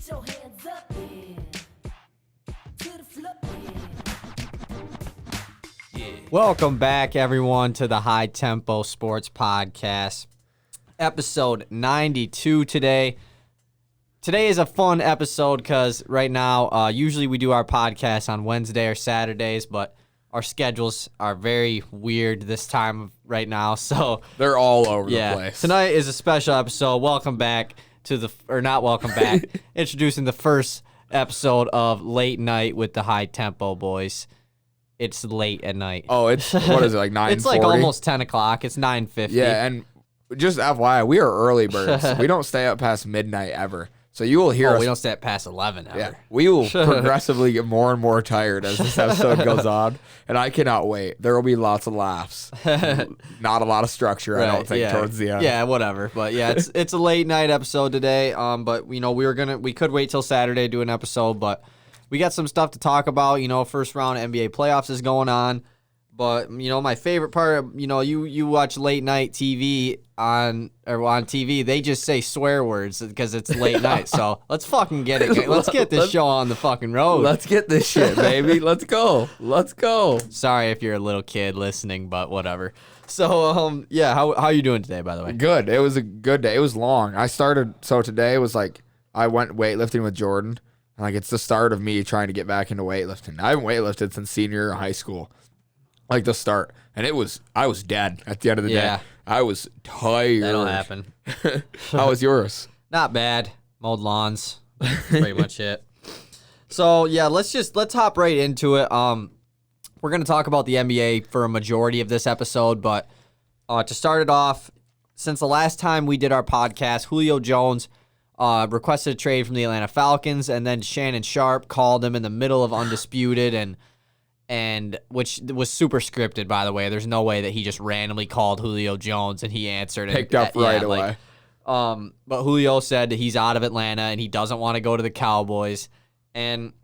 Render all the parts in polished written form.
Put your hands up, yeah. To the floor, yeah. Welcome back, everyone, to the High Tempo Sports Podcast, episode 92 today. Today is a fun episode because right now, usually we do our podcast on Wednesday or Saturdays, but our schedules are very weird this time right now, so they're all over the place. Tonight is a special episode. Welcome back to not welcome back, introducing the first episode of Late Night with the High Tempo Boys. It's late at night. Oh, it's, what is it, like 9:40? It's like almost 10 o'clock. It's 9:50. Yeah, and just FYI, we are early birds. We don't stay up past midnight ever. So you will hear us. We don't stay at past 11 ever. Yeah, we will progressively get more and more tired as this episode goes on, and I cannot wait. There will be lots of laughs. Not a lot of structure, I don't think, towards the end. Yeah, whatever. But yeah, it's a late night episode today. But you know, we could wait till Saturday to do an episode, but we got some stuff to talk about. You know, first round NBA playoffs is going on. But, you know, my favorite part, you know, you watch late night TV on TV, they just say swear words because it's late night. So let's fucking get it. Let's get this show on the fucking road. Let's get this shit, baby. Let's go. Let's go. Sorry if you're a little kid listening, but whatever. So, yeah, how you doing today, by the way? Good. It was a good day. It was long. So today was like, I went weightlifting with Jordan. And like, it's the start of me trying to get back into weightlifting. I haven't weightlifted since senior year of high school. Like the start. And I was dead at the end of the day. I was tired. That'll happen. How was yours? Not bad. Mowed lawns. Pretty much it. So yeah, let's hop right into it. We're gonna talk about the NBA for a majority of this episode, but to start it off, since the last time we did our podcast, Julio Jones requested a trade from the Atlanta Falcons, and then Shannon Sharp called him in the middle of Undisputed and which was super scripted, by the way. There's no way that he just randomly called Julio Jones and he answered. Picked up right away. But Julio said that he's out of Atlanta and he doesn't want to go to the Cowboys. And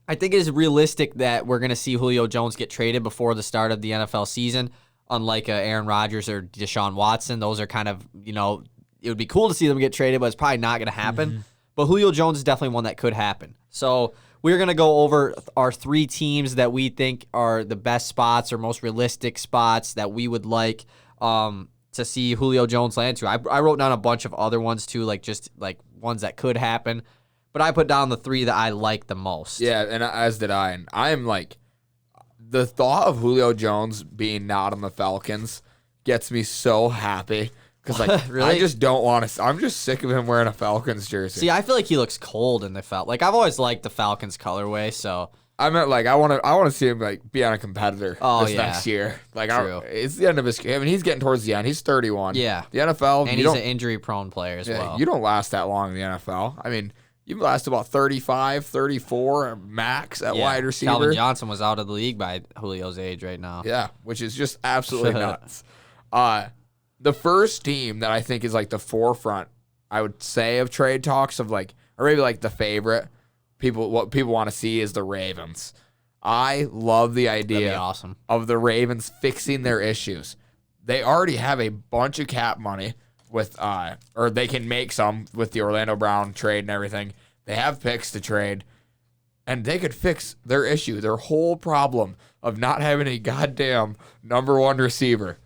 I think it is realistic that we're going to see Julio Jones get traded before the start of the NFL season, unlike Aaron Rodgers or Deshaun Watson. Those are kind of, you know, it would be cool to see them get traded, but it's probably not going to happen. Mm-hmm. But Julio Jones is definitely one that could happen. So we're going to go over our three teams that we think are the best spots or most realistic spots that we would like to see Julio Jones land to. I wrote down a bunch of other ones too, like just like ones that could happen. But I put down the three that I like the most. Yeah, and as did I. And I am like, the thought of Julio Jones being not on the Falcons gets me so happy. Because like, really? I just don't want to. I'm just sick of him wearing a Falcons jersey. See, I feel like he looks cold in the Like I've always liked the Falcons colorway, so I meant like I want to see him like be on a competitor this next year. Like it's the end of his. I mean, he's getting towards the end. He's 31. Yeah, the NFL, and he's an injury-prone player as well. You don't last that long in the NFL. I mean, you last about 35, 34 max at wide receiver. Calvin Johnson was out of the league by Julio's age right now. Yeah, which is just absolutely nuts. The first team that I think is like the forefront, I would say, of trade talks of like, or maybe like the favorite what people want to see is the Ravens. I love the idea of the Ravens fixing their issues. They already have a bunch of cap money with, or they can make some with the Orlando Brown trade and everything. They have picks to trade, and they could fix their issue, their whole problem of not having a goddamn number one receiver.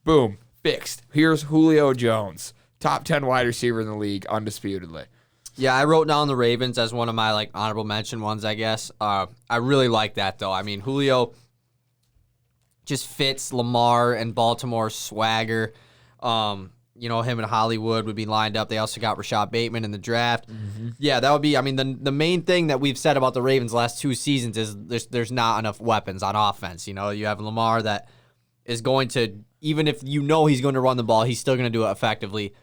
Boom. Fixed. Here's Julio Jones, top 10 wide receiver in the league, undisputedly. Yeah, I wrote down the Ravens as one of my like honorable mention ones, I guess. I really like that, though. I mean, Julio just fits Lamar and Baltimore's swagger. You know, him and Hollywood would be lined up. They also got Rashad Bateman in the draft. Mm-hmm. Yeah, that would be, I mean, the main thing that we've said about the Ravens the last 2 seasons is there's not enough weapons on offense. You know, you have Lamar that is going to, even if you know he's going to run the ball, he's still going to do it effectively.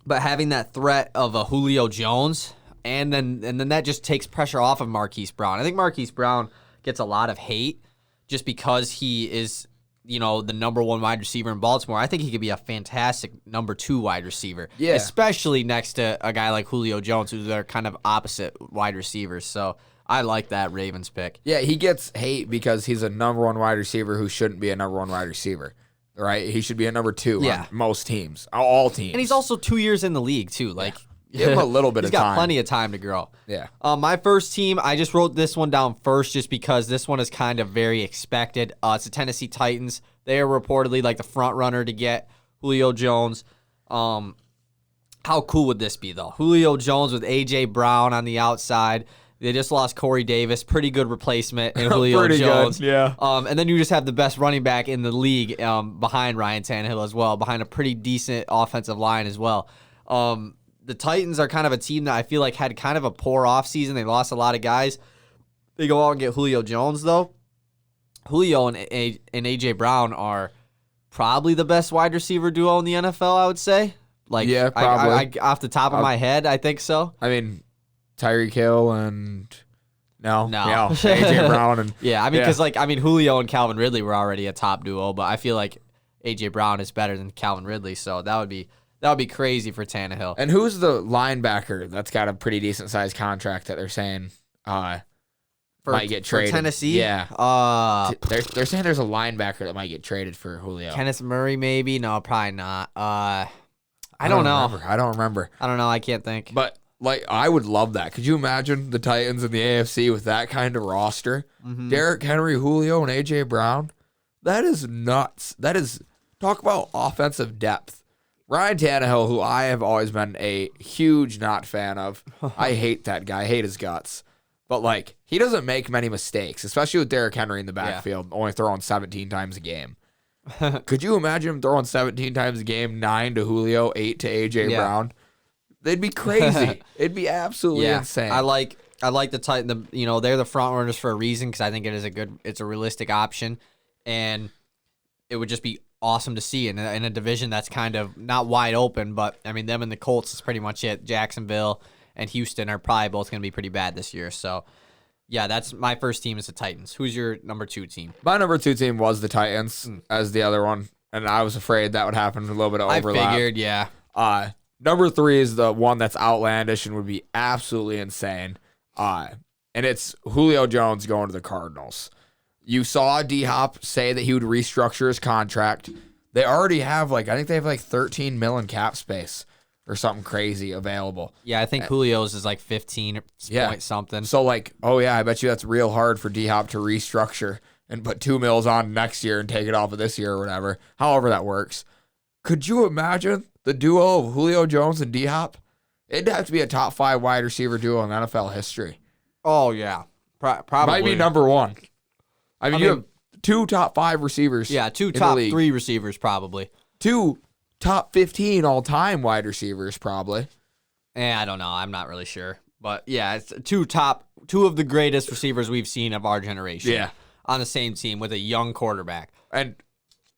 But having that threat of a Julio Jones, and then that just takes pressure off of Marquise Brown. I think Marquise Brown gets a lot of hate just because he is, you know, the number one wide receiver in Baltimore. I think he could be a fantastic number 2 wide receiver, especially next to a guy like Julio Jones, who's their kind of opposite wide receivers. So I like that Ravens pick. Yeah, he gets hate because he's a number 1 wide receiver who shouldn't be a number 1 wide receiver. Right? He should be a number 2 on most teams, all teams. And he's also 2 years in the league, too. Like, Give him a little bit He's of time. got plenty of time to grow. Yeah. My first team, I just wrote this one down first just because this one is kind of very expected. It's the Tennessee Titans. They are reportedly like the front runner to get Julio Jones. How cool would this be, though? Julio Jones with A.J. Brown on the outside. They just lost Corey Davis. Pretty good replacement in Julio Jones. Good, yeah. And then you just have the best running back in the league behind Ryan Tannehill as well, behind a pretty decent offensive line as well. The Titans are kind of a team that I feel like had kind of a poor offseason. They lost a lot of guys. They go out and get Julio Jones, though. Julio and A.J. Brown are probably the best wide receiver duo in the NFL, I would say. Like, yeah, probably. Off the top of my head, I think so. I mean, Tyreek Hill and no, No. A.J. Brown and Yeah, I mean, because Julio and Calvin Ridley were already a top duo, but I feel like A.J. Brown is better than Calvin Ridley, so that would be crazy for Tannehill. And who's the linebacker that's got a pretty decent sized contract that they're saying might get traded? For Tennessee? Yeah. They're saying there's a linebacker that might get traded for Julio. Kenneth Murray, maybe? No, probably not. I don't know. I don't remember. I don't know. I can't think. But like, I would love that. Could you imagine the Titans in the AFC with that kind of roster? Mm-hmm. Derrick Henry, Julio, and A.J. Brown? That is nuts. That is, talk about offensive depth. Ryan Tannehill, who I have always been a huge not fan of. I hate that guy. I hate his guts. But, like, he doesn't make many mistakes, especially with Derrick Henry in the backfield, only throwing 17 times a game. Could you imagine him throwing 17 times a game, 9 to Julio, 8 to A.J. Brown? They'd be crazy. It'd be absolutely insane. I like the Titan. They're the front runners for a reason because I think it's a realistic option, and it would just be awesome to see in a division that's kind of not wide open. But I mean, them and the Colts is pretty much it. Jacksonville and Houston are probably both going to be pretty bad this year. So yeah, that's my first team is the Titans. Who's your number 2 team? My number 2 team was the Titans as the other one, and I was afraid that would happen. A little bit of overlap. I figured, yeah. Number 3 is the one that's outlandish and would be absolutely insane. And it's Julio Jones going to the Cardinals. You saw D-Hop say that he would restructure his contract. They already have I think they have 13 million cap space or something crazy available. Yeah, I think Julio's is 15 point something. So I bet you that's real hard for D-Hop to restructure and put $2 million on next year and take it off of this year or whatever. However that works. Could you imagine the duo of Julio Jones and D-Hop? It'd have to be a top 5 wide receiver duo in NFL history. Oh, yeah. Probably. Might be number 1. I mean, you have 2 top 5 receivers. Yeah, 2 top 3 receivers probably. 2 top 15 all-time wide receivers probably. I don't know. I'm not really sure. But, yeah, it's 2 of the greatest receivers we've seen of our generation. Yeah. On the same team with a young quarterback. And,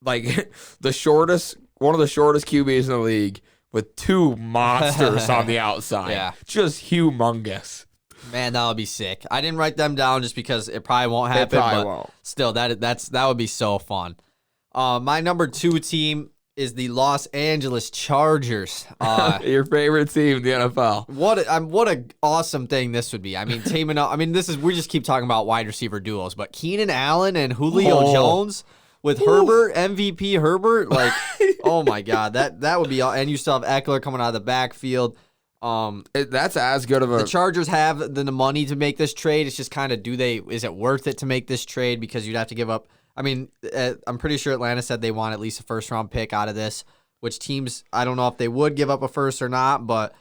one of the shortest QBs in the league with 2 monsters on the outside. Yeah. Just humongous. Man, that would be sick. I didn't write them down just because it probably won't happen. But won't. Still, that would be so fun. My number 2 team is the Los Angeles Chargers. Your favorite team in the NFL. What a awesome thing this would be. I mean, teaming up. I mean, we just keep talking about wide receiver duos, but Keenan Allen and Julio Jones with Herbert, MVP Herbert, oh my God, that would be. And you still have Eckler coming out of the backfield. That's as good of a. The Chargers have the money to make this trade. It's just kind of, is it worth it to make this trade because you'd have to give up. I mean, I'm pretty sure Atlanta said they want at least a first-round pick out of this, which teams, I don't know if they would give up a first or not, but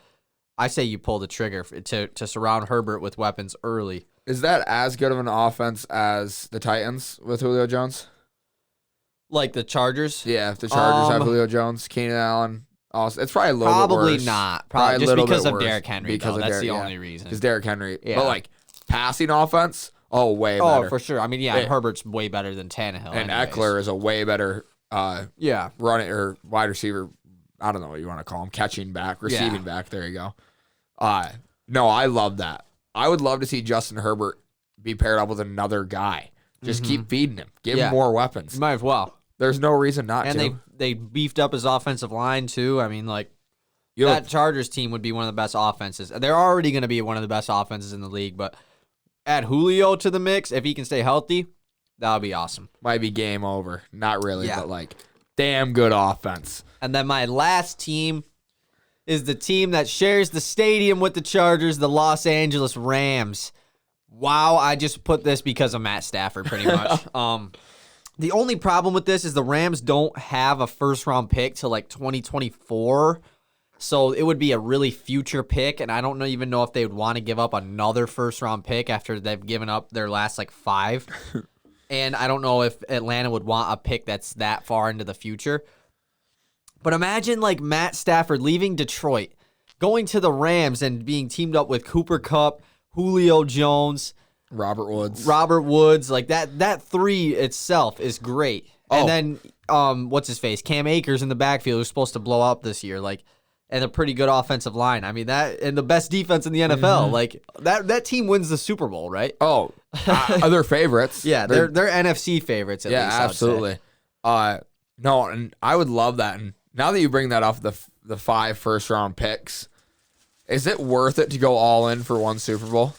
I say you pull the trigger to surround Herbert with weapons early. Is that as good of an offense as the Titans with Julio Jones? Like the Chargers? Yeah, if the Chargers have Julio Jones, Keenan Allen, also, it's probably a little bit worse. Not. Probably just because of Derrick Henry, That's the only reason. Because Derrick Henry. Yeah. But, passing offense, way better. Oh, for sure. I mean, Herbert's way better than Tannehill. And anyways. Eckler is a way better running or wide receiver. I don't know what you want to call him. Catching back, receiving back. There you go. No, I love that. I would love to see Justin Herbert be paired up with another guy. Just keep feeding him. Give him more weapons. Might as well. There's no reason not to. And they beefed up his offensive line, too. I mean, that Chargers team would be one of the best offenses. They're already going to be one of the best offenses in the league, but add Julio to the mix, if he can stay healthy, that would be awesome. Might be game over. Not really, but damn good offense. And then my last team is the team that shares the stadium with the Chargers, the Los Angeles Rams. Wow, I just put this because of Matt Stafford, pretty much. The only problem with this is the Rams don't have a first-round pick till like 2024, so it would be a really future pick, and I don't even know if they would want to give up another first-round pick after they've given up their last like 5. And I don't know if Atlanta would want a pick that's that far into the future. But imagine like Matt Stafford leaving Detroit, going to the Rams and being teamed up with Cooper Kupp, Julio Jones, Robert Woods, like that 3 itself is great. Oh. And then what's his face? Cam Akers in the backfield who's supposed to blow up this year, like, and a pretty good offensive line. I mean, that and the best defense in the NFL. Like that team wins the Super Bowl, right? Oh, other favorites. Yeah, they're NFC favorites at least. Yeah, absolutely. No, and I would love that. And now that you bring that off the 5 first-round picks, is it worth it to go all in for one Super Bowl?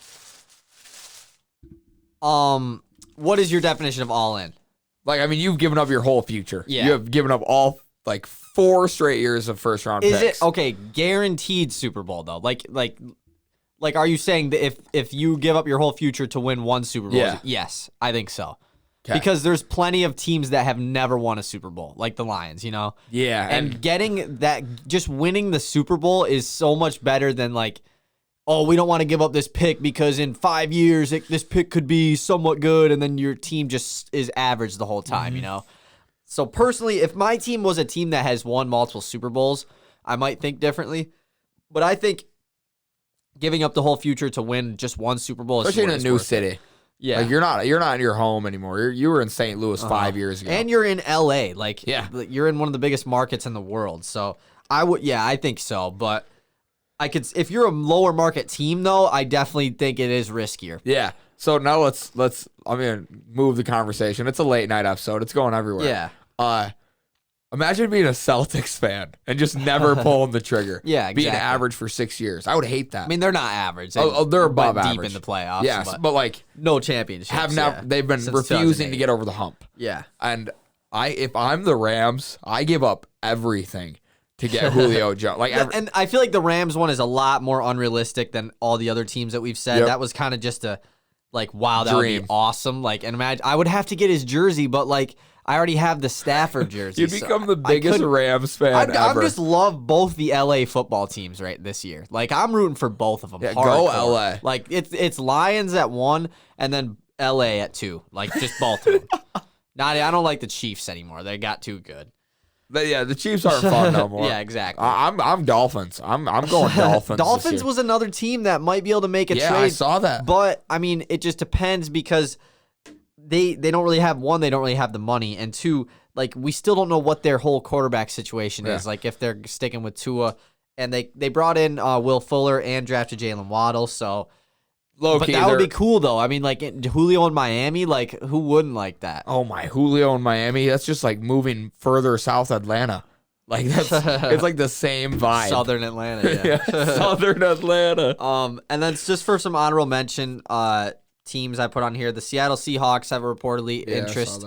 What is your definition of all in? Like, I mean, you've given up your whole future. Yeah. You have given up all, like, 4 straight years of first-round picks. Is it, okay, guaranteed Super Bowl, though? Like, are you saying that if you give up your whole future to win one Super Bowl? Yeah. Yes, I think so. 'Kay. Because there's plenty of teams that have never won a Super Bowl, like the Lions, you know? Yeah. And getting that, just winning the Super Bowl is so much better than, like, oh, we don't want to give up this pick because in 5 years, this pick could be somewhat good, and then your team just is average the whole time, you know? So personally, if my team was a team that has won multiple Super Bowls, I might think differently. But I think giving up the whole future to win just one Super Bowl, especially is in a new worth it. city. Yeah, Like, you're not in your home anymore. You were in St. Louis 5 years ago. and you're in LA. Like, Yeah. you're in one of the biggest markets in the world. So I think so. But I could, if you're a lower market team, though, I definitely think it is riskier. Yeah. So now let's move the conversation. It's a late night episode. It's going everywhere. Yeah. Imagine being a Celtics fan and just never pulling the trigger. Yeah, Being exactly. average for 6 years. I would hate that. I mean, they're not average. They're above went average. deep in the playoffs. Yes, but but like no championships. they've been Since refusing to 2008. get over the hump. Yeah. And if I'm the Rams, I give up everything to get Julio Jones. Like, And I feel like the Rams one is a lot more unrealistic than all the other teams that we've said. Yep. That was kind of just a, like, wow, that would Dream. be awesome. Like, and imagine, I would have to get his jersey, but, like, I already have the Stafford jersey. you'd so become the I biggest couldn't- Rams fan I ever. just love both the LA football teams right this year. Like, I'm rooting for both of them. Yeah, go hardcore. LA. Like, it's Lions at 1 and then LA at 2. Like, just both of them. I don't like the Chiefs anymore. They got too good. But yeah, the Chiefs aren't fun no more. Yeah, exactly. I'm Dolphins. I'm going Dolphins. Dolphins this year. was another team that might be able to make a Yeah, trade. I saw that. But I mean, it just depends because they don't really have one, they don't really have the money, and 2, like, we still don't know what their whole quarterback situation is. Like, if they're sticking with Tua, and they brought in Will Fuller and drafted Jalen Waddle, so. But that would be cool though. I mean, like, Julio in Miami, like, who wouldn't like that? Oh my, Julio in Miami. That's just like moving further south Atlanta. Like, it's like the same vibe. Southern Atlanta, yeah. Southern Atlanta. And then just for some honorable mention, teams I put on here, the Seattle Seahawks have a reportedly interest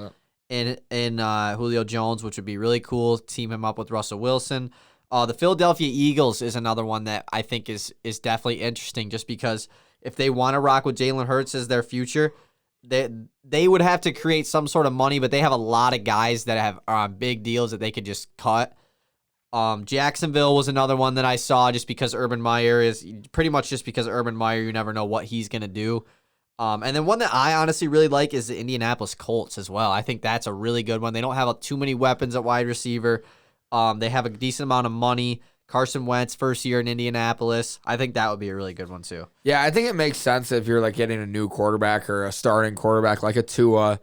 in Julio Jones, which would be really cool. Team him up with Russell Wilson. The Philadelphia Eagles is another one that I think is definitely interesting, just because if they want to rock with Jalen Hurts as their future, they would have to create some sort of money, but they have a lot of guys that have big deals that they could just cut. Jacksonville was another one that I saw just because Urban Meyer is pretty much just because of Urban Meyer, you never know what he's going to do. And then one that I honestly really like is the Indianapolis Colts as well. I think that's a really good one. They don't have too many weapons at wide receiver. They have a decent amount of money. Carson Wentz, first year in Indianapolis. I think that would be a really good one too. Yeah, I think it makes sense if you're like getting a new quarterback or a starting quarterback like a Tua,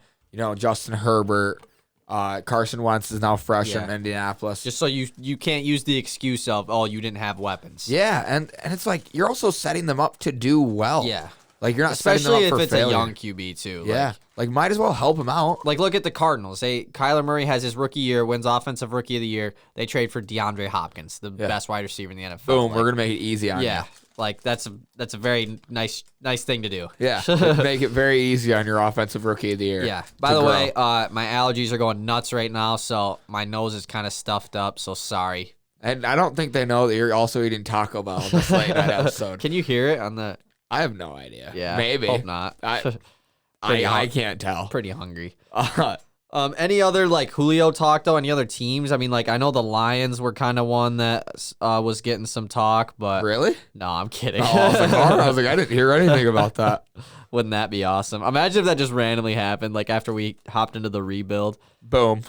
Justin Herbert. Carson Wentz is now fresh in Indianapolis. Just so you can't use the excuse of, oh, you didn't have weapons. Yeah, and it's like you're also setting them up to do well. Yeah. Like, you're not Especially setting them if up for it's failure. a young QB too. Yeah, like might as well help him out. Like, look at the Cardinals. Kyler Murray has his rookie year, wins Offensive Rookie of the Year. They trade for DeAndre Hopkins, the best wide receiver in the NFL. Boom, we're gonna make it easy on you. Like, that's a very nice thing to do. Yeah, like, make it very easy on your Offensive Rookie of the Year. Yeah. By the way, my allergies are going nuts right now, so my nose is kind of stuffed up. So sorry. And I don't think they know that you're also eating Taco Bell in this late night episode. Can you hear it on the? I have no idea. Yeah, maybe. Hope not. I can't tell. Pretty hungry. Any other like Julio talk though? Any other teams? I mean, like I know the Lions were kind of one that was getting some talk, but Really? no, I'm kidding. Oh, I was like, I didn't hear anything about that. Wouldn't that be awesome? Imagine if that just randomly happened, like after we hopped into the rebuild. Boom.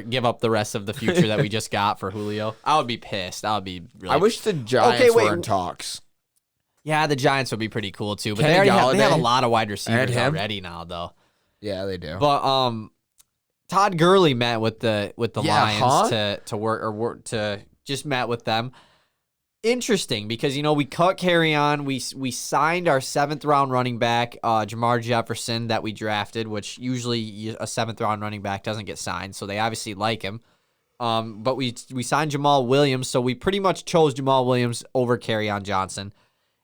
Give up the rest of the future that we just got for Julio. I would be pissed. I would be really. I wish the Giants were in talks. Yeah, the Giants would be pretty cool too, but Kenny they have Galladay a lot of wide receivers him. already now, though. Yeah, they do. But Todd Gurley met with the Lions to just met with them. Interesting because we cut carry on. We signed our 7th round running back, Jamar Jefferson, that we drafted, which usually a 7th round running back doesn't get signed, so they obviously like him. But we signed Jamal Williams, so we pretty much chose Jamal Williams over Kerryon Johnson.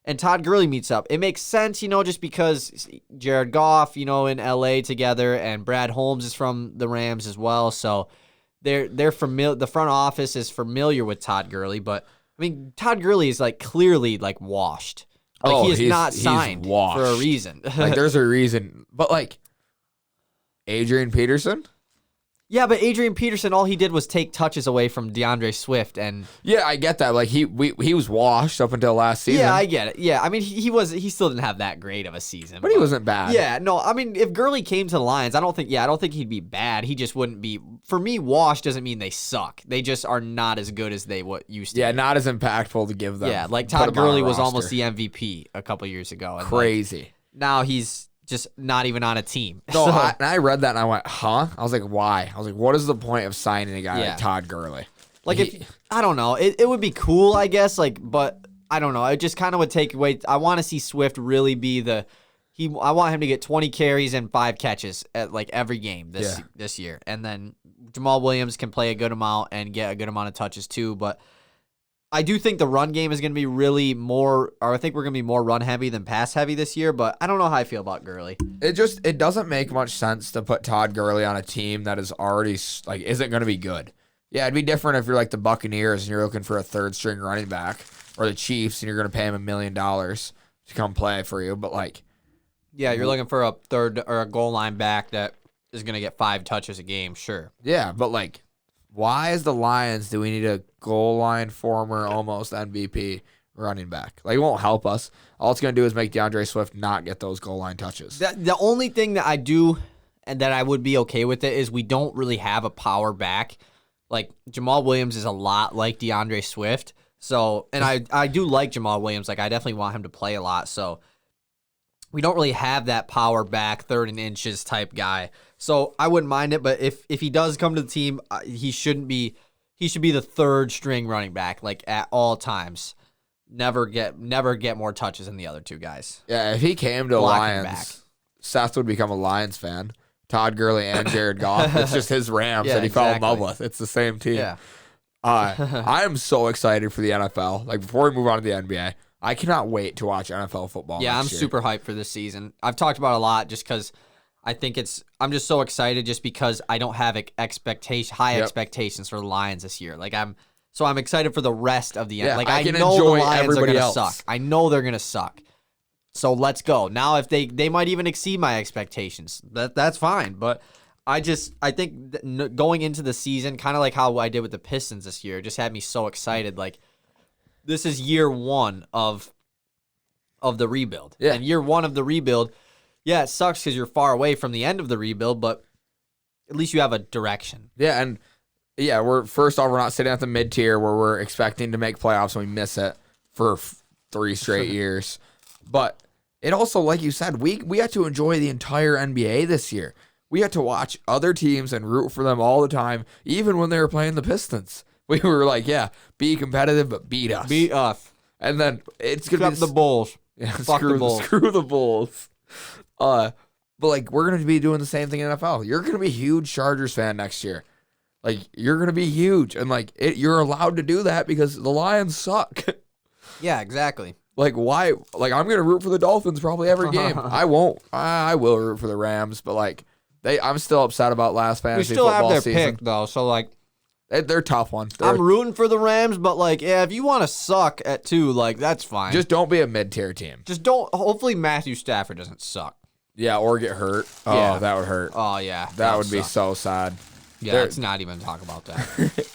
And Todd Gurley meets up. It makes sense, just because Jared Goff, in LA together, and Brad Holmes is from the Rams as well. So they're familiar. The front office is familiar with Todd Gurley, but I mean, Todd Gurley is like clearly like washed. Like he is not signed for a reason. Like there's a reason, but like Adrian Peterson. Yeah, but Adrian Peterson, all he did was take touches away from DeAndre Swift, and yeah, I get that. Like he was washed up until last season. Yeah, I get it. Yeah, I mean he still didn't have that great of a season, but he wasn't bad. Yeah, no, I mean if Gurley came to the Lions, I don't think he'd be bad. He just wouldn't be. For me, washed doesn't mean they suck. They just are not as good as they used to. Yeah, be. not as impactful to give them. Yeah, like Todd Gurley was almost the MVP a couple years ago. And crazy. Like, now he's just not even on a team. No, I read that and I went, huh? I was like, why? I was like, what is the point of signing a guy like Todd Gurley? Like, I don't know. It would be cool, I guess, but I don't know. It just kind of would take away. I want to see Swift really be I want him to get 20 carries and 5 catches at like every game this year. And then Jamal Williams can play a good amount and get a good amount of touches too. But I do think the run game is going to be I think we're going to be more run heavy than pass heavy this year, but I don't know how I feel about Gurley. It doesn't make much sense to put Todd Gurley on a team that is already like isn't going to be good. Yeah, it'd be different if you're like the Buccaneers and you're looking for a 3rd string running back, or the Chiefs and you're going to pay him $1 million to come play for you, but like yeah, you're looking for a third or a goal line back that is going to get 5 touches a game, sure. Yeah, but like why as the Lions do we need a goal line former almost MVP running back? Like, it won't help us. All it's going to do is make DeAndre Swift not get those goal line touches. The only thing that I do and that I would be okay with it is we don't really have a power back. Like, Jamal Williams is a lot like DeAndre Swift. So, and I do like Jamal Williams. Like, I definitely want him to play a lot. So, we don't really have that power back, 3rd and inches type guy. So I wouldn't mind it, but if he does come to the team, he should be the 3rd string running back, like at all times. Never get more touches than the other 2 guys. Yeah, if he came to Lions, Seth would become a Lions fan. Todd Gurley and Jared Goff. It's just his Rams that he fell in love with. It's the same team. Yeah. I am so excited for the NFL. Like before we move on to the NBA, I cannot wait to watch NFL football. Yeah, I'm next year. super hyped for this season. I've talked about it a lot just because I think I'm just so excited just because I don't have high expectations for the Lions this year. Like I'm excited for the rest of the end. Like I know the Lions are going to suck. I know they're going to suck. So let's go. Now if they might even exceed my expectations. That's fine, but I think going into the season, kind of like how I did with the Pistons this year, just had me so excited. Like this is year 1 of the rebuild. Yeah. And year 1 of the rebuild, yeah, it sucks because you're far away from the end of the rebuild, but at least you have a direction. Yeah, and yeah, we're not sitting at the mid-tier where we're expecting to make playoffs and we miss it for 3 straight years. But it also, like you said, we had to enjoy the entire NBA this year. We had to watch other teams and root for them all the time, even when they were playing the Pistons. We were like, yeah, be competitive, but beat us. Beat us. And then it's going to be the Bulls. Yeah, Fuck the Bulls. Screw the Bulls. But like we're going to be doing the same thing in NFL. You're going to be a huge Chargers fan next year. Like you're going to be huge, and like you're allowed to do that because the Lions suck. Yeah, exactly. Like why? Like I'm going to root for the Dolphins probably every game. I won't. I will root for the Rams, but like I'm still upset about last fantasy football season. We still have their pick though, so like They're tough ones. I'm rooting for the Rams, but like, yeah, if you want to suck at 2, like that's fine. Just don't be a mid-tier team. Just don't. Hopefully, Matthew Stafford doesn't suck. Yeah, or get hurt. Yeah. Oh, that would hurt. Oh yeah, That would be so sad. Yeah, let's not even talk about that.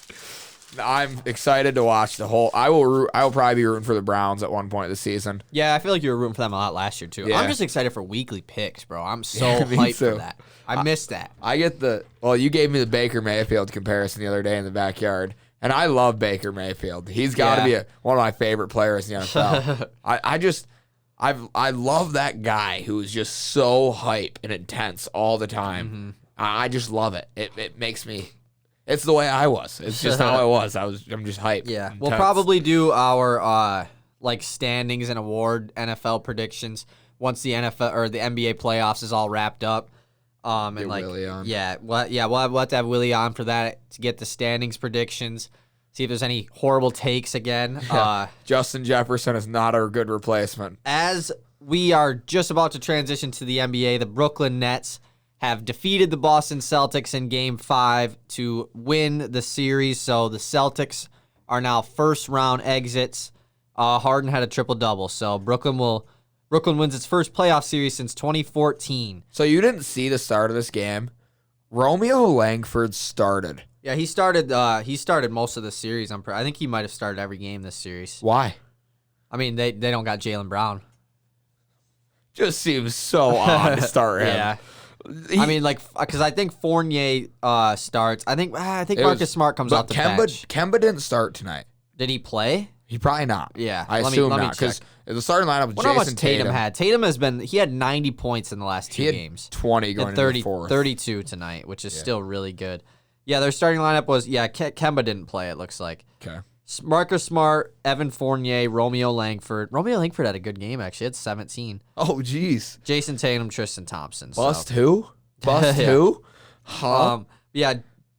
I'm excited to watch the whole. I will probably be rooting for the Browns at one point this season. Yeah, I feel like you were rooting for them a lot last year too. Yeah. I'm just excited for weekly picks, bro. I'm so Me hyped too. for that. I missed that. I get you gave me the Baker Mayfield comparison the other day in the backyard, and I love Baker Mayfield. He's got to be one of my favorite players in the NFL. I love that guy who is just so hype and intense all the time. Mm-hmm. I just love it. It makes me. It's the way I was. It's just how I was. I'm just hyped. Yeah, intense. we'll probably do our like standings and award NFL predictions once the NFL or the NBA playoffs is all wrapped up. And Get like, Willie on. we'll have to have Willie on for that to get the standings predictions. See if there's any horrible takes again. Justin Jefferson is not a good replacement. As we are just about to transition to the NBA, the Brooklyn Nets have defeated the Boston Celtics in Game 5 to win the series. So the Celtics are now first-round exits. Harden had a triple-double. So Brooklyn wins its first playoff series since 2014. So you didn't see the start of this game. Romeo Langford started. Yeah, he started most of the series. I think he might have started every game this series. Why? I mean, they don't got Jaylen Brown. Just seems so odd to start him. Yeah. I mean, like, because I think Fournier starts. I think Marcus Smart comes off the bench. Kemba didn't start tonight. Did he play? He probably not. Yeah. I let assume me not because the starting lineup was Wonder how much Jason Tatum had. Tatum he had 90 points in the last two He had games. 20 going into the fourth. 32 tonight, which is still really good. Yeah, their starting lineup was Kemba didn't play. It looks like. Okay. Marcus Smart, Evan Fournier, Romeo Langford. Romeo Langford had a good game actually. It's 17. Oh, jeez. Jason Tatum, Tristan Thompson. Bust who? Bust who? Huh? Yeah,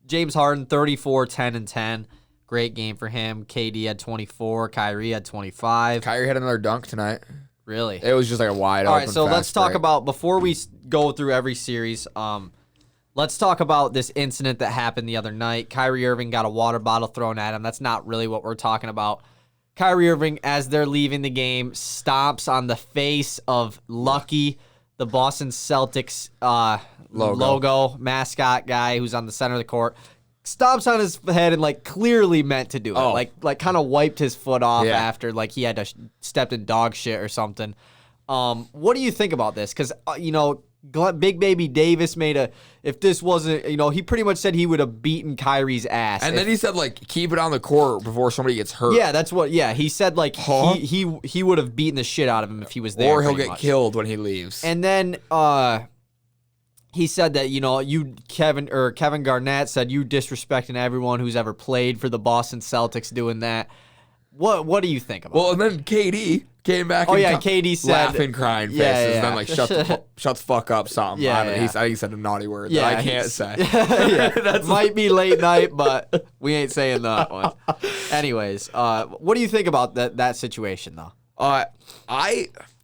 James Harden, 34, 10, and 10. Great game for him. KD had 24. Kyrie had 25. Kyrie had another dunk tonight. Really? It was just like a wide All open. right, so let's fast talk break. about, before we go through every series, let's talk about this incident that happened the other night. Kyrie Irving got a water bottle thrown at him. That's not really what we're talking about. Kyrie Irving, as they're leaving the game, stomps on the face of Lucky, the Boston Celtics logo mascot guy who's on the center of the court. Stomps on his head and like clearly meant to do it. Oh. Like kind of wiped his foot off Yeah. after like he had to stepped in dog shit or something. What do you think about this? Because Big Baby Davis if this wasn't, he pretty much said he would have beaten Kyrie's ass. And then he said, like, keep it on the court before somebody gets hurt. Yeah, that's what. Yeah, he said like Huh? he would have beaten the shit out of him if he was there. Or he'll pretty get much. killed when he leaves. And then he said that Kevin Garnett said you disrespecting everyone who's ever played for the Boston Celtics doing that. What do you think about? Well, and then KD came back. Oh, and yeah, KD said- laughing, crying faces, Yeah, yeah. and then like shut the fuck up, something. Yeah, I don't know. yeah. I think he said a naughty word Yeah, that I can't say. Yeah, might be late night, but we ain't saying that one. Anyways, what do you think about that situation though?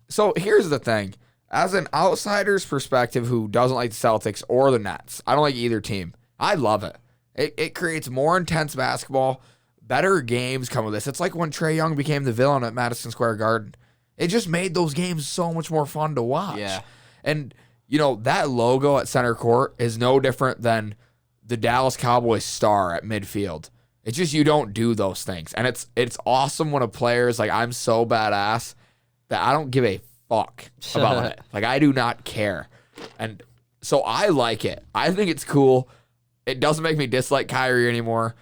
So here's the thing. As an outsider's perspective who doesn't like the Celtics or the Nets, I don't like either team. I love it. It creates more intense basketball, better games come with this. It's like when Trae Young became the villain at Madison Square Garden. It just made those games so much more fun to watch. Yeah. And, that logo at center court is no different than the Dallas Cowboys star at midfield. It's just you don't do those things. And it's awesome when a player is like, I'm so badass that I don't give a fuck about it. Like, I do not care. And so I like it. I think it's cool. It doesn't make me dislike Kyrie anymore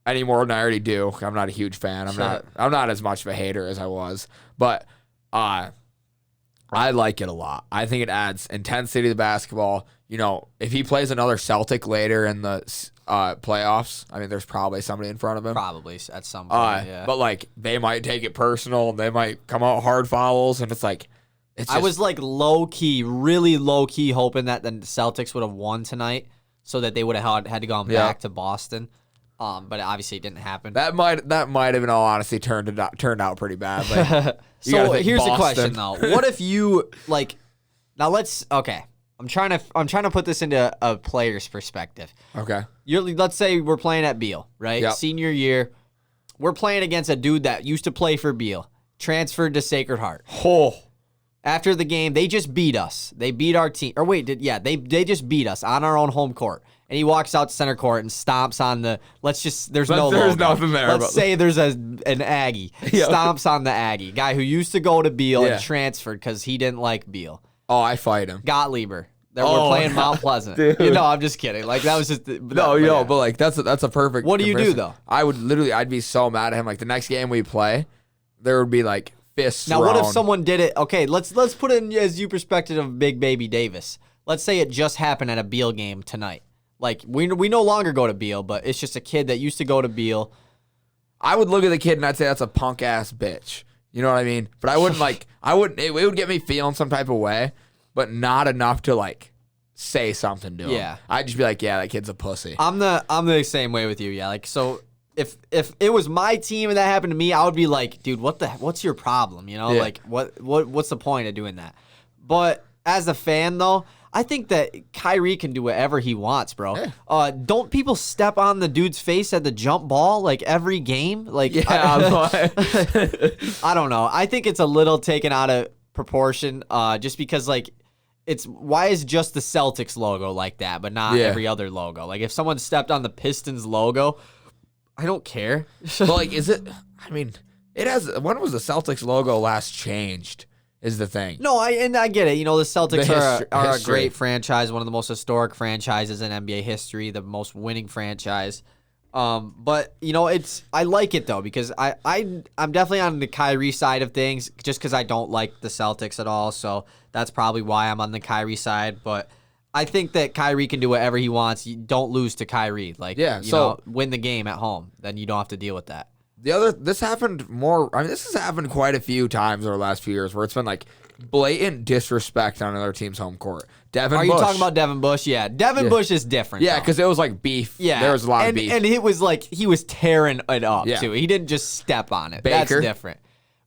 than I already do. I'm not a huge fan. I'm not as much of a hater as I was. But I like it a lot. I think it adds intensity to basketball. If he plays another Celtic later in the playoffs, I mean, there's probably somebody in front of him. Probably at some point. Yeah. But like, they might take it personal. They might come out hard fouls, and it's like, I was like really low key, hoping that the Celtics would have won tonight, so that they would have had to go back to Boston. But obviously it didn't happen. That might have in all honesty turned out pretty badly. So here's the question though: what if you I'm I'm trying to put this into a player's perspective. Okay. Let's say we're playing at Beal, right? Yep. Senior year. We're playing against a dude that used to play for Beal, transferred to Sacred Heart. Oh. After the game, they just beat us. They beat our team. Or wait, they just beat us on our own home court. And he walks out to center court and stomps on the. There's nothing there. Let's say there's an Aggie. Yeah. Stomps on the Aggie. Guy who used to go to Beal Yeah. and transferred because he didn't like Beal. Oh, I fight him. Gottlieb. We're Oh, playing Mount Pleasant. dude. I'm just kidding. Like, that was just. But like that's a perfect. What do you do, comparison. though? I'd be so mad at him. Like the next game we play, there would be like fists. Now, what if thrown. someone did it? Okay, let's put it in as you perspective of Big Baby Davis. Let's say it just happened at a Beal game tonight. Like, we no longer go to Beal, but it's just a kid that used to go to Beal. I would look at the kid and I'd say that's a punk ass bitch. You know what I mean? But I wouldn't it would get me feeling some type of way, but not enough to like say something to him. Yeah. I'd just be like, yeah, that kid's a pussy. I'm the same way with you. Yeah, like, so if it was my team and that happened to me, I would be like, dude, what's your problem? You know, Yeah. like what's the point of doing that? But as a fan though, I think that Kyrie can do whatever he wants, bro. Yeah. Don't people step on the dude's face at the jump ball like every game? Like, Yeah, I don't know. I think it's a little taken out of proportion, just because like why is just the Celtics logo like that, but not every other logo? Like if someone stepped on the Pistons logo, I don't care. But like, is it? I mean, it has. When was the Celtics logo last changed? Is the thing. No, I get it. You know, the Celtics are a history. great franchise, one of the most historic franchises in NBA history, the most winning franchise. But you know, I like it though because I'm definitely on the Kyrie side of things, just because I don't like the Celtics at all. So that's probably why I'm on the Kyrie side. But I think that Kyrie can do whatever he wants. You don't lose to Kyrie. Like, win the game at home, then you don't have to deal with that. This happened more. I mean, this has happened quite a few times over the last few years where it's been like blatant disrespect on another team's home court. Devin Are Bush. you talking about Devin Bush? Yeah, Devin Bush is different. Yeah, though. because it was like beef. Yeah, there was a lot of beef. and it was like he was tearing it up Yeah. too. He didn't just step on it. Baker. That's different.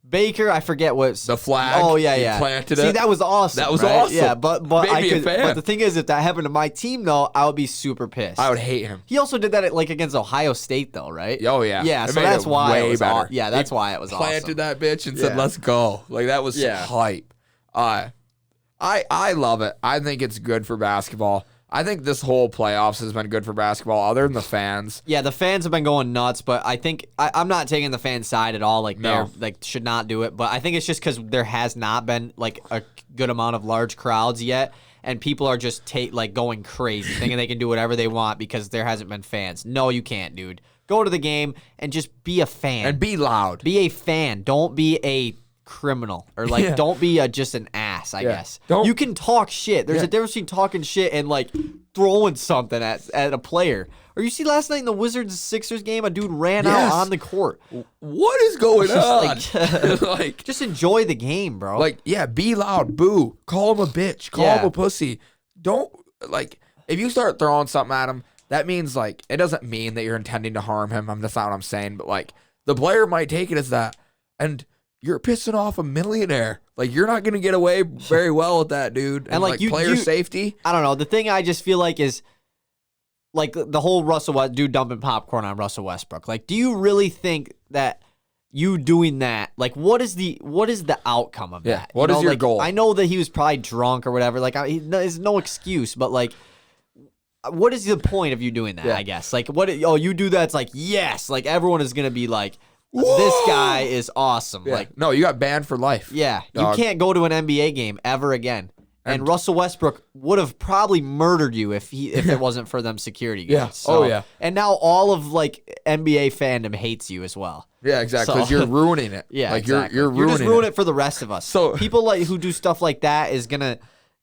Baker, I forget what's The flag. Oh yeah, he yeah. planted See, it. that was awesome. That was right? awesome. Yeah, but Made I me a could. fan. But the thing is, if that happened to my team, though, I would be super pissed. I would hate him. He also did that like against Ohio State, though, right? Oh yeah. Yeah. It So made that's it why way it was. better. Yeah, that's why it was Planted awesome. that bitch and said, Yeah. "Let's go." Like that was Yeah. hype. I love it. I think it's good for basketball. I think this whole playoffs has been good for basketball, other than the fans. Yeah, the fans have been going nuts, but I think I'm not taking the fan side at all. Like, No. they're like should not do it. But I think it's just because there has not been like a good amount of large crowds yet, and people are just going crazy, thinking they can do whatever they want because there hasn't been fans. No, you can't, dude. Go to the game and just be a fan. And be loud. Be a fan. Don't be a criminal or Yeah. don't be just an ass. I guess Don't- you can talk shit. There's Yeah. a difference between talking shit and like throwing something at a player. Or you see last night in the Wizards Sixers game, a dude ran Yes. out on the court. What is going on? Just like, just enjoy the game, bro. yeah, be loud, boo, call him a bitch, call Yeah. him a pussy. Don't if you start throwing something at him, that means it doesn't mean that you're intending to harm him. That's not what I'm saying, but the player might take it as that, and you're pissing off a millionaire. You're not gonna get away very well with that, dude. And player safety. I don't know. The thing I just feel like is the whole dude dumping popcorn on Russell Westbrook. Do you really think that you doing that, what is the outcome of that? What is your goal? I know that he was probably drunk or whatever. There's no excuse, but what is the point of you doing that? Yeah. I guess you do that. It's yes, everyone is gonna be this Whoa! guy is awesome. Yeah. No, you got banned for life. Yeah, dog. you can't go to an NBA game ever again. And Russell Westbrook would have probably murdered you if it wasn't for them security guys. Yeah. So, Oh, yeah. And now all of NBA fandom hates you as well. Yeah, exactly. Because So- you're ruining it. Yeah, exactly. you're ruining just ruining it for the rest of us. So- people who do stuff like that is gonna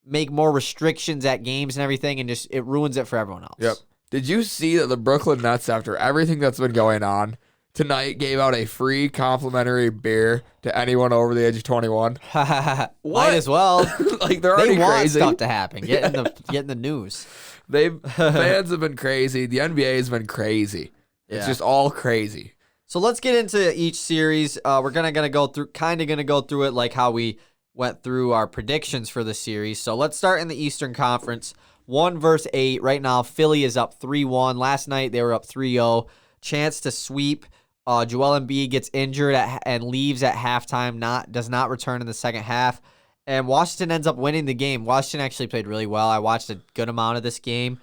make more restrictions at games and everything, and just it ruins it for everyone else. Yep. Did you see that the Brooklyn Nets, after everything that's been going on, tonight gave out a free complimentary beer to anyone over the age of 21? Might What? as well. They're already They want crazy. stuff to happen. Get in the news. Fans have been crazy. The NBA has been crazy. It's Yeah. just all crazy. So let's get into each series. We're gonna go through it like how we went through our predictions for the series. So let's start in the Eastern Conference. 1 versus 8. Right now, Philly is up 3-1. Last night, they were up 3-0. Chance to sweep. Joel Embiid gets injured and leaves at halftime. Does not return in the second half. And Washington ends up winning the game. Washington actually played really well. I watched a good amount of this game.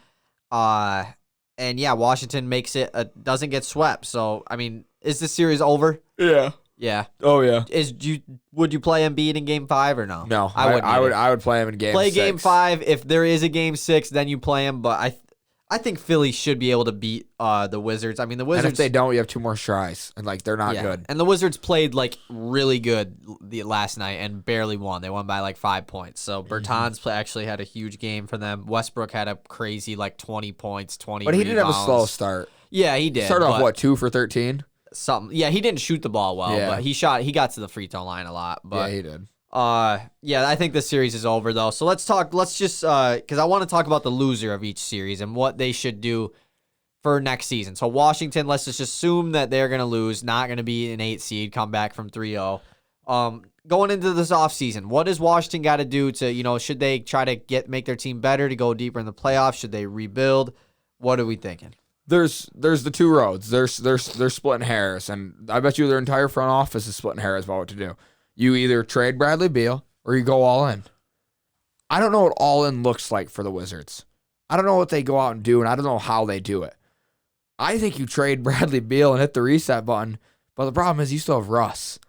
And yeah, Washington doesn't get swept. So, I mean, is this series over? Yeah. Yeah. Oh yeah. Would you play Embiid in Game 5 or no? No, I wouldn't. I would play him in Game 6. Play Game 5. If there is a Game 6, then you play him. But I think Philly should be able to beat the Wizards. I mean, the Wizards. And if they don't, you have 2 more tries, and they're not good. And the Wizards played really good last night and barely won. They won by 5 points. So Bertans actually had a huge game for them. Westbrook had a crazy 20 points, 20. But he did have a rebounds. slow start. Yeah, he did. Started off 2 for 13. Something. Yeah, he didn't shoot the ball well, but he got to the free throw line a lot. But yeah, he did. Yeah, I think the series is over though. So let's just because I want to talk about the loser of each series and what they should do for next season. So Washington, let's just assume that they're gonna lose, not gonna be an 8 seed, come back from 3-0. Going into this offseason, what does Washington got to do to should they try to make their team better to go deeper in the playoffs? Should they rebuild? What are we thinking? There's the 2 roads. They're splitting hairs, and I bet you their entire front office is splitting hairs about what to do. You either trade Bradley Beal or you go all in. I don't know what all in looks like for the Wizards. I don't know what they go out and do, and I don't know how they do it. I think you trade Bradley Beal and hit the reset button, but the problem is you still have Russ,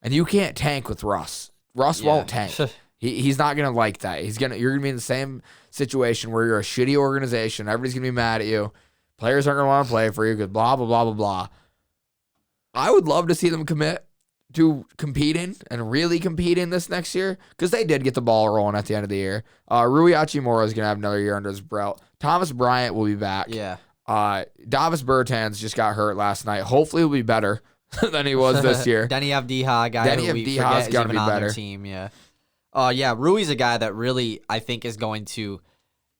and you can't tank with Russ. Russ won't tank. He's not gonna like that. You're gonna be in the same situation where you're a shitty organization. Everybody's gonna be mad at you. Players aren't going to want to play for you because blah, blah, blah, blah, blah. I would love to see them commit to competing and really competing this next year because they did get the ball rolling at the end of the year. Rui Hachimura is going to have another year under his belt. Thomas Bryant will be back. Yeah. Davis Bertans just got hurt last night. Hopefully he'll be better than he was this year. Denny Avdija, guy who we forget is even on their team. Yeah. Yeah, Rui's a guy that really I think is going to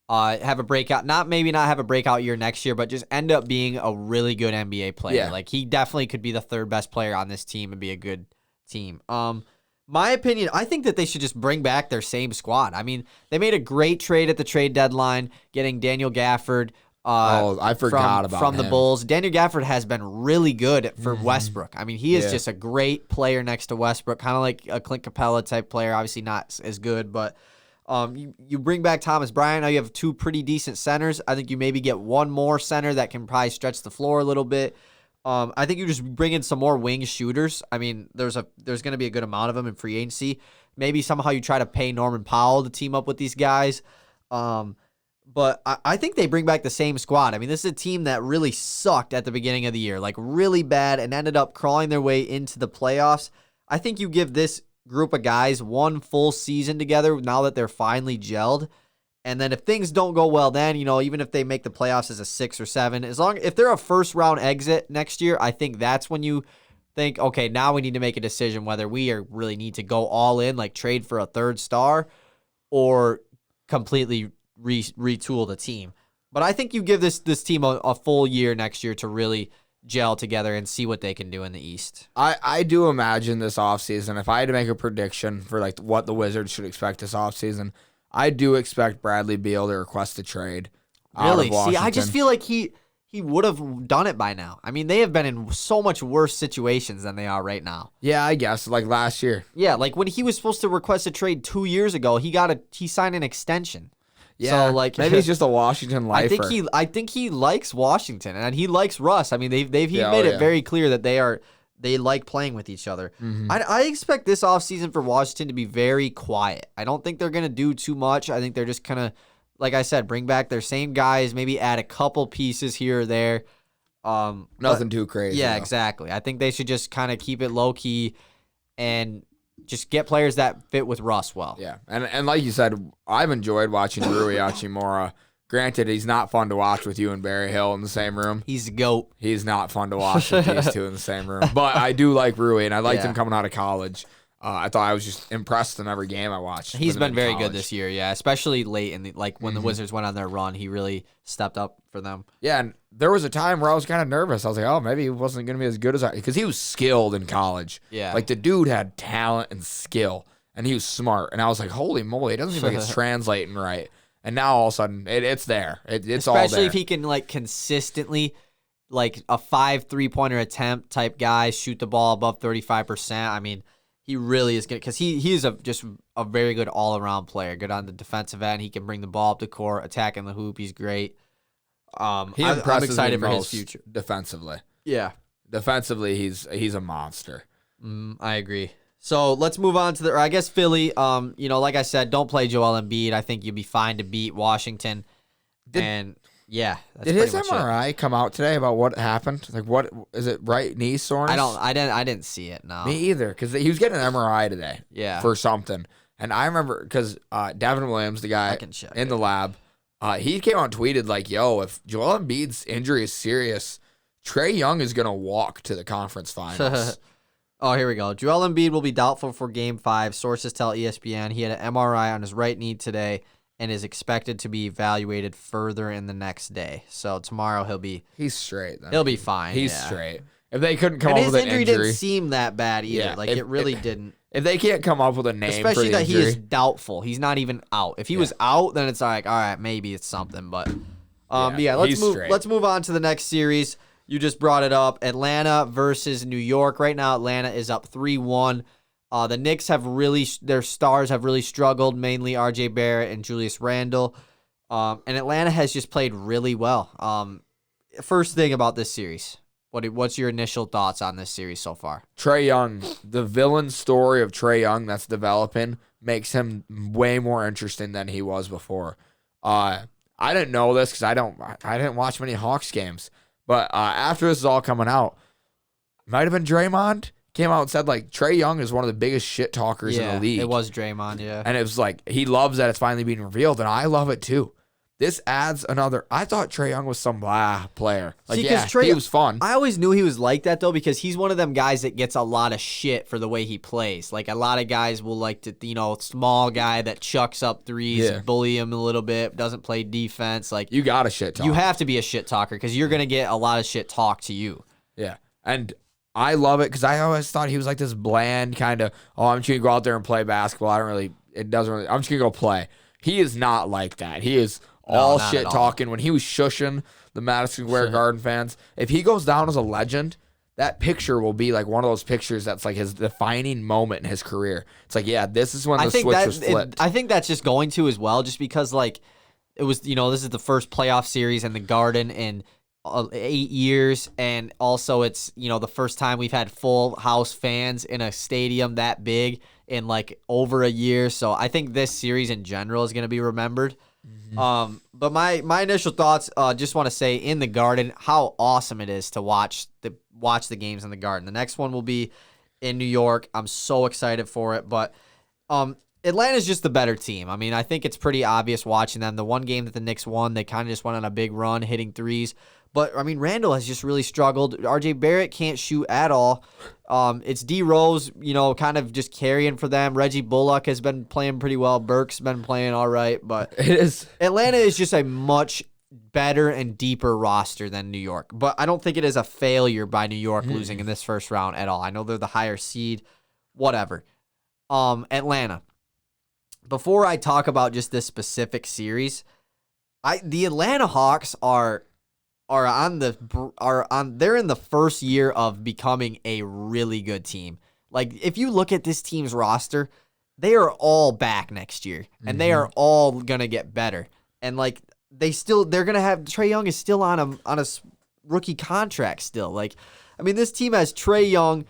have a breakout, maybe not have a breakout year next year, but just end up being a really good NBA player. Yeah. He definitely could be the 3rd best player on this team and be a good team. My opinion, I think that they should just bring back their same squad. I mean, they made a great trade at the trade deadline, getting Daniel Gafford. I forgot about from him. the Bulls. Daniel Gafford has been really good for Westbrook. I mean, he is just a great player next to Westbrook, kind of like a Clint Capella type player. Obviously not as good, but you bring back Thomas Bryant. Now you have 2 pretty decent centers. I think you maybe get 1 more center that can probably stretch the floor a little bit. I think you just bring in some more wing shooters. I mean, there's going to be a good amount of them in free agency. Maybe somehow you try to pay Norman Powell to team up with these guys. But I think they bring back the same squad. I mean, this is a team that really sucked at the beginning of the year, really bad, and ended up crawling their way into the playoffs. I think you give this group of guys 1 full season together now that they're finally gelled. And then if things don't go well then, even if they make the playoffs as a 6 or 7, if they're a first round exit next year, I think that's when you think, okay, now we need to make a decision whether we really need to go all in, trade for a 3rd star or completely retool the team. But I think you give this team a full year next year to really gel together and see what they can do in the East. I do imagine this offseason, if I had to make a prediction for what the Wizards should expect this offseason, I do expect Bradley Beal to request a trade. Really? See, I just feel like he would have done it by now. I mean, they have been in so much worse situations than they are right now. Yeah, I guess, last year. Yeah, when he was supposed to request a trade 2 years ago, he signed an extension. Yeah, so maybe he's just a Washington lifer. I think he likes Washington and he likes Russ. I mean, he made it very clear that they like playing with each other. Mm-hmm. I expect this offseason for Washington to be very quiet. I don't think they're going to do too much. I think they're just kind of, like I said, bring back their same guys, maybe add a couple pieces here or there. Nothing too crazy. Yeah, though. exactly. I think they should just kind of keep it low key and just get players that fit with Russ well. Yeah, and like you said, I've enjoyed watching Rui Hachimura. Granted, he's not fun to watch with you and Barry Hill in the same room. He's a goat. He's not fun to watch with these 2 in the same room. But I do like Rui, and I liked Yeah. him coming out of college. I thought I was just impressed in every game I watched. He's with him been in very college. good this year, yeah. Especially late in when the Wizards went on their run, he really stepped up for them. Yeah, and there was a time where I was kind of nervous. I was like, oh, maybe he wasn't going to be as good as because he was skilled in college. Yeah. The dude had talent and skill. and he was smart. And I was like, holy moly, it doesn't seem like it's translating right. And now all of a sudden, it's there. It's all there. Especially if he can, like, consistently, like, a 5 3-pointer attempt type guy, shoot the ball above 35%. I mean, he really is good because he is just a very good all-around player. Good on the defensive end. He can bring the ball up the court, attacking the hoop. He's great. I'm excited for his future. Defensively. Yeah. Defensively, he's a monster. I agree. So let's move on to I guess Philly. Like I said, don't play Joel Embiid. I think you'll be fine to beat Washington. That's did his MRI come out today about what happened? Like, what is it? Right knee soreness? I didn't see it. No, me either. Because he was getting an MRI today. Yeah, for something. And I remember because Davin Williams, the guy in the lab, he came out and tweeted like, "Yo, if Joel Embiid's injury is serious, Trae Young is gonna walk to the conference finals." Oh, here we go. Joel Embiid will be doubtful for Game 5. Sources tell ESPN he had an MRI on his right knee today and is expected to be evaluated further in the next day. So tomorrow he's straight. Then. He'll be fine. He's straight. If they couldn't come up with an injury didn't seem that bad either. It really didn't. If they can't come up with a name, especially for the that injury, he is doubtful. He's not even out. If he was out, then it's like, all right, maybe it's something. But let's move on to the next series. You just brought it up. Atlanta versus New York. Right now, Atlanta is up 3-1. The Knicks their stars have really struggled, mainly R.J. Barrett and Julius Randle. And Atlanta has just played really well. First thing about this series, what's your initial thoughts on this series so far? Trae Young, the villain story of Trae Young that's developing makes him way more interesting than he was before. I didn't know this because I didn't watch many Hawks games. But after this is all coming out, might have been Draymond came out and said like Trae Young is one of the biggest shit talkers in the league. It was Draymond, yeah. And it was like he loves that it's finally being revealed, and I love it too. This adds another. I thought Trae Young was some player. Like, he was fun. I always knew he was like that though because he's one of them guys that gets a lot of shit for the way he plays. Like a lot of guys will like to, small guy that chucks up threes, bully him a little bit, doesn't play defense. Like you got a shit talk. You have to be a shit talker because you're gonna get a lot of shit talked to you. Yeah, and I love it because I always thought he was like this bland kind of. Oh, I'm just gonna go out there and play basketball. I'm just gonna go play. He is not like that. He is. All shit talking when he was shushing the Madison Square Garden fans. If he goes down as a legend, that picture will be like one of those pictures that's like his defining moment in his career. It's like, this is when the switch was flipped. I think that's just going to as well, just because like it was, this is the first playoff series in the Garden in 8 years, and also it's the first time we've had full house fans in a stadium that big in like over a year. So I think this series in general is going to be remembered. But my initial thoughts, just want to say in the Garden, how awesome it is to watch the games in the Garden. The next one will be in New York. I'm so excited for it, but Atlanta's just the better team. I mean, I think it's pretty obvious watching them. The one game that the Knicks won, they kind of just went on a big run, hitting threes. But, I mean, Randall has just really struggled. R.J. Barrett can't shoot at all. It's D. Rose, kind of just carrying for them. Reggie Bullock has been playing pretty well. Burke's been playing all right. But Atlanta is just a much better and deeper roster than New York. But I don't think it is a failure by New York losing in this first round at all. I know they're the higher seed. Whatever. Atlanta. Before I talk about just this specific series, the Atlanta Hawks they're in the first year of becoming a really good team. Like if you look at this team's roster, they are all back next year and they are all gonna get better. And like they're gonna have Trae Young is still on a rookie contract still. Like, I mean, this team has Trae Young,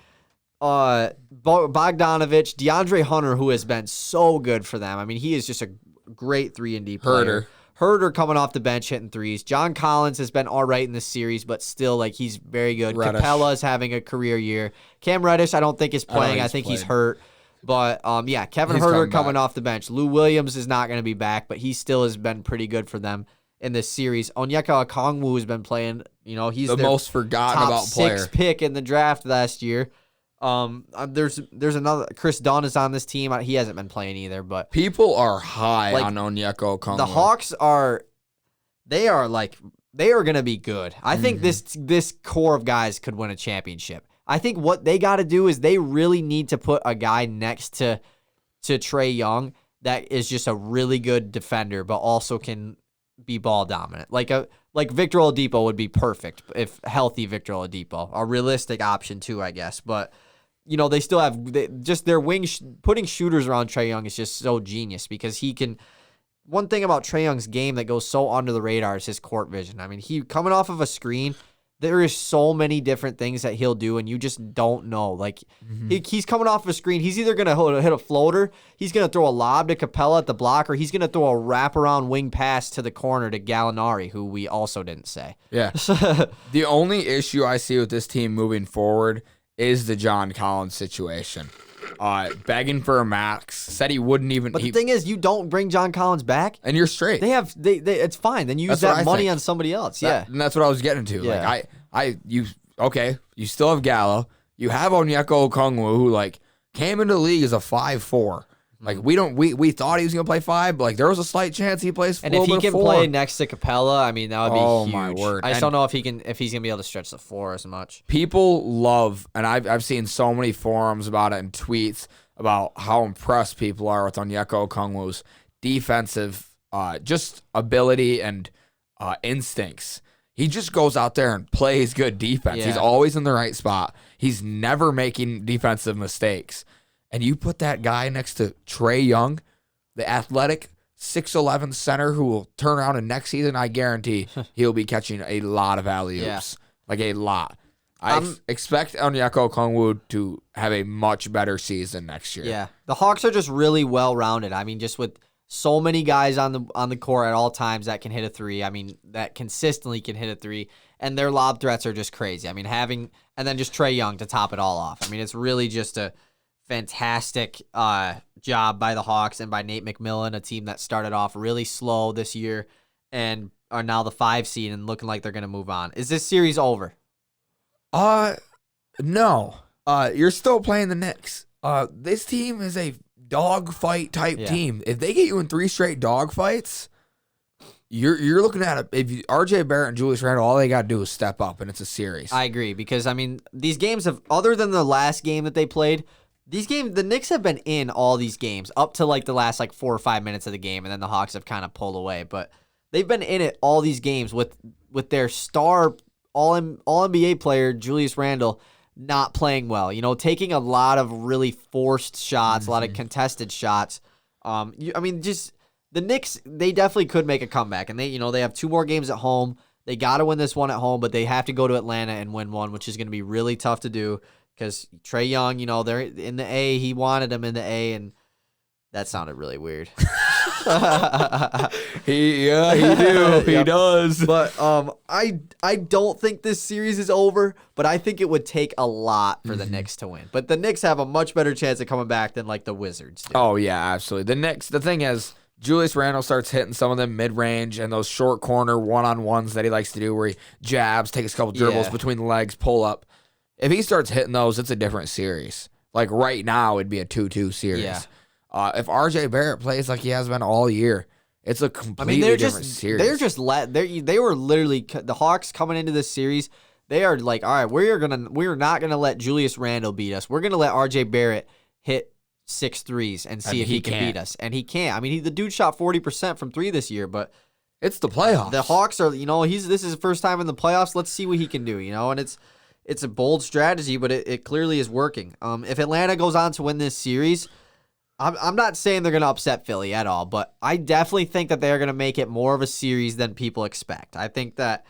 Bogdanovich, DeAndre Hunter, who has been so good for them. I mean, he is just a great 3-and-D player. Herter coming off the bench hitting threes. John Collins has been all right in this series, but still, like, he's very good. Capella is having a career year. Cam Reddish, I don't think is playing. I think he's hurt. But, Kevin Herter coming off the bench. Lou Williams is not going to be back, but he still has been pretty good for them in this series. Onyeka Okongwu has been playing. He's the most forgotten top about player. 6 pick in the draft last year. There's another Chris Dunn is on this team. He hasn't been playing either, but people are high on Onyeka Okongwu. The Hawks are going to be good. I think this core of guys could win a championship. I think what they got to do is they really need to put a guy next to to Trae Young that is just a really good defender, but also can be ball dominant. Like Victor Oladipo would be perfect if healthy Victor Oladipo. A realistic option too, I guess. But, they still have just their putting shooters around Trae Young is just so genius because he can. One thing about Trae Young's game that goes so under the radar is his court vision. I mean, he coming off of a screen, there is so many different things that he'll do, and you just don't know. Like, he's coming off of a screen. He's either going to hit a floater, he's going to throw a lob to Capella at the block, or he's going to throw a wraparound wing pass to the corner to Gallinari, who we also didn't say. Yeah. The only issue I see with this team moving forward is the John Collins situation. Begging for a max, said he wouldn't even. But the thing is, you don't bring John Collins back, and you're straight. They it's fine. Then you use that money on somebody else. And that's what I was getting to. Yeah. Like you still have Gallo. You have Onyeka Okongwu, who came into the league as a 5'4". Like we thought he was gonna play 5, but there was a slight chance he plays 4. And if he can play next to Capella, I mean that would be huge. Oh my word! I just don't know if he's gonna be able to stretch the floor as much. People love, and I've seen so many forums about it and tweets about how impressed people are with Onyeka Okongwu's defensive just ability and instincts. He just goes out there and plays good defense. Yeah. He's always in the right spot. He's never making defensive mistakes. And you put that guy next to Trae Young, the athletic 6'11" center who will turn around and next season, I guarantee he'll be catching a lot of alley-oops. Like a lot. I expect Onyeka Okongwu to have a much better season next year. Yeah. The Hawks are just really well-rounded. I mean, just with so many guys on the court at all times that can hit a three. I mean, that consistently can hit a three. And their lob threats are just crazy. I mean, and then just Trae Young to top it all off. I mean, it's really just a fantastic job by the Hawks and by Nate McMillan, a team that started off really slow this year and are now the 5 seed and looking like they're going to move on. Is this series over? No. You're still playing the Knicks. This team is a dogfight type team. If they get you in 3 straight dogfights, you're looking at if RJ Barrett and Julius Randle, all they got to do is step up, and it's a series. I agree because I mean these games have, other than the last game that they played, the Knicks have been in all these games up to the last 4 or 5 minutes of the game, and then the Hawks have kind of pulled away. But they've been in it all these games with their star all NBA player Julius Randle not playing well. Taking a lot of really forced shots, a lot of contested shots. I mean, just the Knicks, they definitely could make a comeback, and they have 2 more games at home. They got to win this one at home, but they have to go to Atlanta and win one, which is going to be really tough to do. Because Trae Young, they're in the A. He wanted him in the A, and that sounded really weird. He do. He does. But I don't think this series is over, but I think it would take a lot for the Knicks to win. But the Knicks have a much better chance of coming back than the Wizards do. Oh, yeah, absolutely. The Knicks, the thing is, Julius Randle starts hitting some of them mid-range and those short corner one-on-ones that he likes to do where he jabs, takes a couple dribbles between the legs, pull up. If he starts hitting those, it's a different series. Right now, it'd be a 2-2 series. Yeah. If RJ Barrett plays like he has been all year, it's a completely different series. They're just they were literally the Hawks coming into this series. They are all right, we're not gonna let Julius Randle beat us. We're gonna let RJ Barrett hit 6 threes and see if he can beat us. And he can't. I mean, the dude shot 40% from 3 this year, but it's the playoffs. The Hawks are, this is his first time in the playoffs. Let's see what he can do, and it's a bold strategy, but it clearly is working. If Atlanta goes on to win this series, I'm not saying they're going to upset Philly at all, but I definitely think that they're going to make it more of a series than people expect. I think that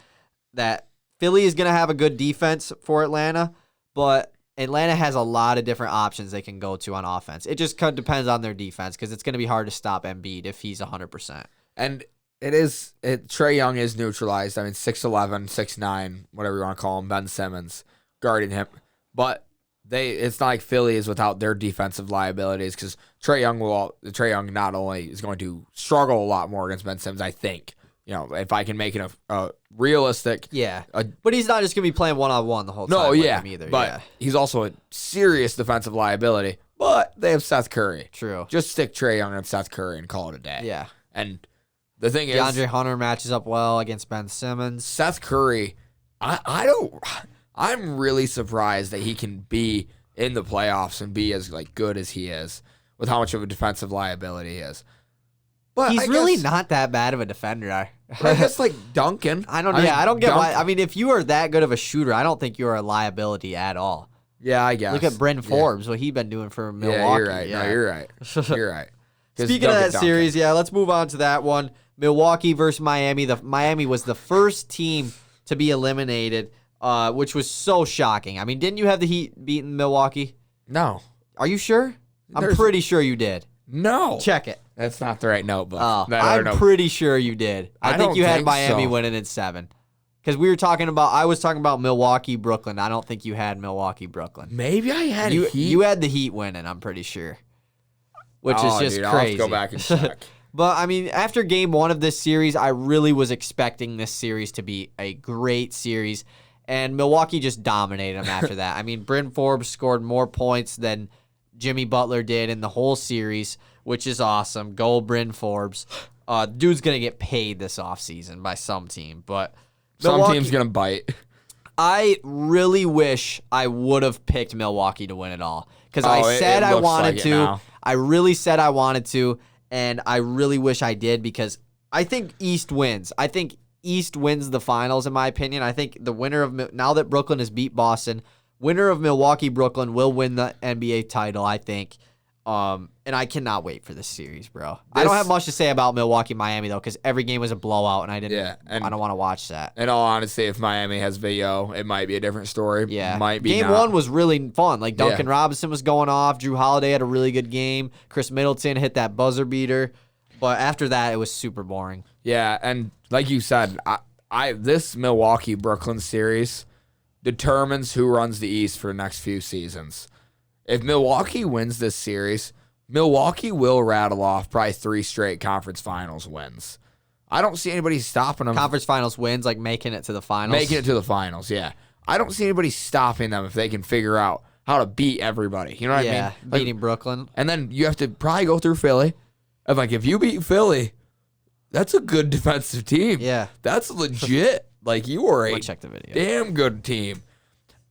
Philly is going to have a good defense for Atlanta, but Atlanta has a lot of different options they can go to on offense. It just kind of depends on their defense because it's going to be hard to stop Embiid if he's 100%. And Trae Young is neutralized. I mean, 6'11", 6'9", whatever you want to call him, Ben Simmons guarding him. But it's not like Philly is without their defensive liabilities because Trae Young not only is going to struggle a lot more against Ben Simmons, I think. If I can make it a realistic. Yeah. But he's not just going to be playing one-on-one the whole time with him either. But he's also a serious defensive liability. But they have Seth Curry. True. Just stick Trae Young and Seth Curry and call it a day. Yeah. And the thing is, DeAndre Hunter matches up well against Ben Simmons. Seth Curry, I'm really surprised that he can be in the playoffs and be as good as he is. with how much of a defensive liability he is. But He's I really guess, not that bad of a defender. I guess like Duncan. I don't get why. Duncan- I mean, if you are that good of a shooter, I don't think you're a liability at all. Yeah, I guess. Look at Bryn Forbes, what he been doing for Milwaukee. Yeah, you're right. No, you're right. You're right. 'Cause Speaking of Duncan, that series, yeah, let's move on to that one. Milwaukee versus Miami. Miami was the first team to be eliminated, which was so shocking. I mean, didn't you have the Heat beating Milwaukee? No. Are you sure? I'm pretty sure you did. No. Check it. That's not the right notebook. Oh, That I'm other pretty sure you did. I think don't you had think Miami so. winning in 7. Because I was talking about Milwaukee, Brooklyn. I don't think you had Milwaukee, Brooklyn. Maybe I had You Heat. you had the Heat winning, I'm pretty sure. Which is just dude, crazy. I'll have to go back and check. But, I mean, after game 1 of this series, I really was expecting this series to be a great series. And Milwaukee just dominated them after that. I mean, Bryn Forbes scored more points than Jimmy Butler did in the whole series, which is awesome. Go Bryn Forbes. Dude's going to get paid this offseason by some team. But Some Milwaukee- team's going to bite. I really wish I would have picked Milwaukee to win it all. Because Oh, I said it I looks wanted like it to. now. I really said I wanted to. And I really wish I did because I think East wins. I think East wins the finals, in my opinion. I think the winner of now that Brooklyn has beat Boston, winner of Milwaukee Brooklyn will win the NBA title, I think. And I cannot wait for this series, bro. I don't have much to say about Milwaukee Miami though, because every game was a blowout, and I didn't. Yeah, and I don't want to watch that. In all honesty, if Miami has video, it might be a different story. Yeah, Might be game not. 1 was really fun. Like Duncan Robinson was going off. Drew Holiday had a really good game. Chris Middleton hit that buzzer beater. But after that, it was super boring. Yeah, and like you said, this Milwaukee Brooklyn series determines who runs the East for the next few seasons. If Milwaukee wins this series, Milwaukee will rattle off probably 3 straight conference finals wins. I don't see anybody stopping them. Conference finals wins, like making it to the finals. Making it to the finals, yeah. I don't see anybody stopping them if they can figure out how to beat everybody. You know what I mean? Yeah, Like, beating Brooklyn. and then you have to probably go through Philly. And like, if you beat Philly, that's a good defensive team. Yeah. That's legit. Like, you are a We'll check the video. damn good team.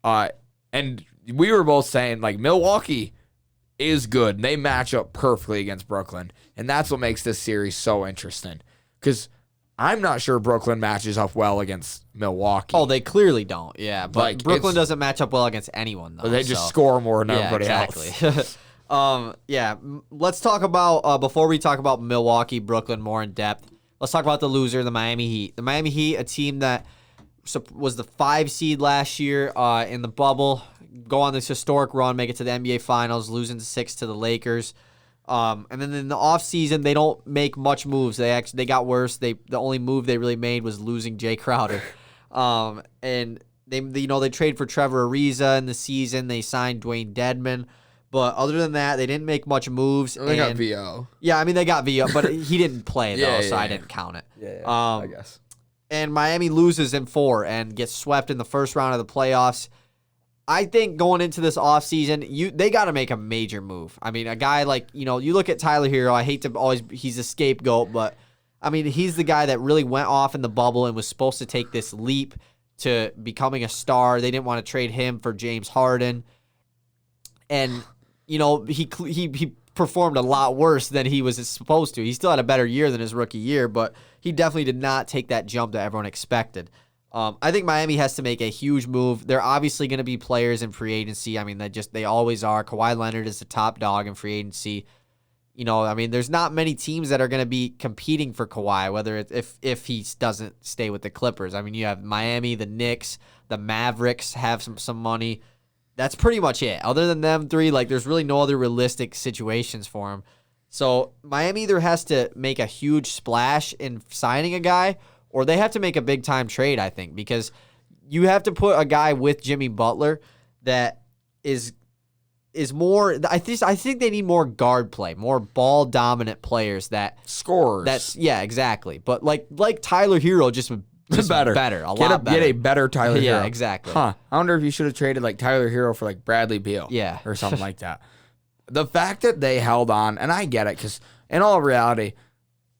And we were both saying, like, Milwaukee is good. And they match up perfectly against Brooklyn. And that's what makes this series so interesting. Because I'm not sure Brooklyn matches up well against Milwaukee. Oh, they clearly don't. Yeah, but Like, Brooklyn it's- doesn't match up well against anyone, though. But they just so- score more than Yeah, everybody exactly. else. Let's talk about, before we talk about Milwaukee, Brooklyn more in depth, let's talk about the loser, the Miami Heat. The Miami Heat, a team that was the 5 seed last year in the bubble, go on this historic run, make it to the NBA Finals, losing 6 to the Lakers. And then in the offseason, they don't make much moves. They got worse. The only move they really made was losing Jay Crowder. And they trade for Trevor Ariza in the season. They signed Dwayne Dedman. But other than that, they didn't make much moves. They got VO. Yeah, I mean, they got VO, but he didn't play, though, Yeah, so I yeah. didn't count it. Yeah, I guess. And Miami loses in 4 and gets swept in the first round of the playoffs. I think going into this offseason, they got to make a major move. I mean, a guy like, you look at Tyler Hero. I hate to he's a scapegoat, but, I mean, he's the guy that really went off in the bubble and was supposed to take this leap to becoming a star. They didn't want to trade him for James Harden. And, he performed a lot worse than he was supposed to. He still had a better year than his rookie year, but he definitely did not take that jump that everyone expected. I think Miami has to make a huge move. They're obviously going to be players in free agency. I mean, they always are. Kawhi Leonard is the top dog in free agency. There's not many teams that are going to be competing for Kawhi, whether if he doesn't stay with the Clippers. I mean, you have Miami, the Knicks, the Mavericks have some money. That's pretty much it. Other than them 3, there's really no other realistic situations for him. So Miami either has to make a huge splash in signing a guy, or they have to make a big-time trade, I think, because you have to put a guy with Jimmy Butler that is more. I think they need more guard play, more ball-dominant players that Scorers. Yeah, exactly. But like Tyler Hero, just better, a lot better. Get a better Tyler Hero. Yeah, exactly. Huh. I wonder if you should have traded Tyler Hero for Bradley Beal. Yeah. Or something like that. The fact that they held on, and I get it, because in all reality,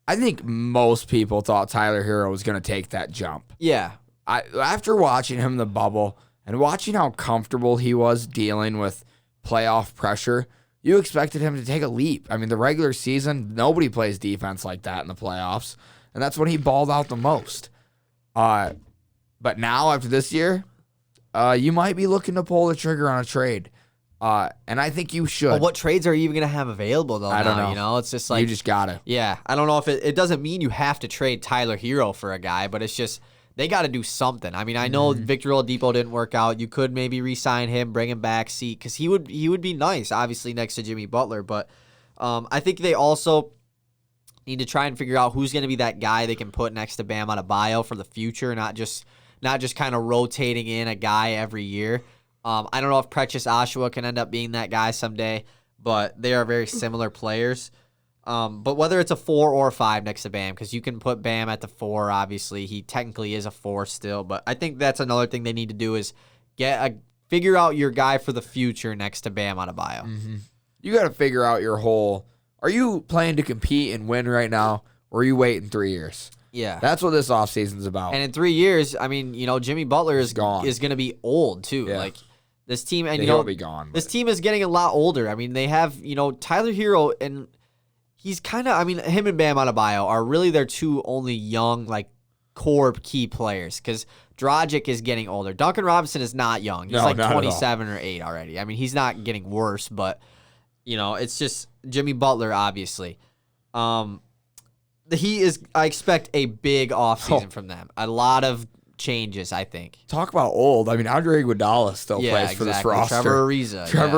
I think most people thought Tyler Hero was going to take that jump. Yeah. After watching him in the bubble and watching how comfortable he was dealing with playoff pressure, you expected him to take a leap. I mean, the regular season, nobody plays defense like that in the playoffs, and that's when he balled out the most. But now, after this year, you might be looking to pull the trigger on a trade. And I think you should. But what trades are you even going to have available, though? I don't know. You know, it's just like... You just got to. Yeah, I don't know if it doesn't mean you have to trade Tyler Hero for a guy, but it's just... They got to do something. I mean, I know Victor Oladipo didn't work out. You could maybe re-sign him, bring him back, see, because he would be nice, obviously, next to Jimmy Butler. But I think they also need to try and figure out who's going to be that guy they can put next to Bam Adebayo for the future, not just kind of rotating in a guy every year. I don't know if Precious Achiuwa can end up being that guy someday, but they are very similar players. But whether it's a 4 or a 5 next to Bam, because you can put Bam at the 4, obviously. He technically is a 4 still. But I think that's another thing they need to do is figure out your guy for the future next to Bam Adebayo. Mm-hmm. You got to figure out your whole... Are you playing to compete and win right now, or are you waiting 3 years? Yeah. That's what this offseason's about. And in 3 years, I mean, Jimmy Butler is going to be old, too. Yeah. Like, this team... And, he'll be gone. This team is getting a lot older. I mean, they have, Tyler Hero and... He's kind of, I mean, him and Bam Adebayo are really their two only young, like, core key players because Dragic is getting older. Duncan Robinson is not young. He's like 27 or 8 already. I mean, he's not getting worse, but, it's just Jimmy Butler, obviously. I expect a big offseason from them. A lot of changes, I think. Talk about old. I mean, Andre Iguodala still plays for this roster. Trevor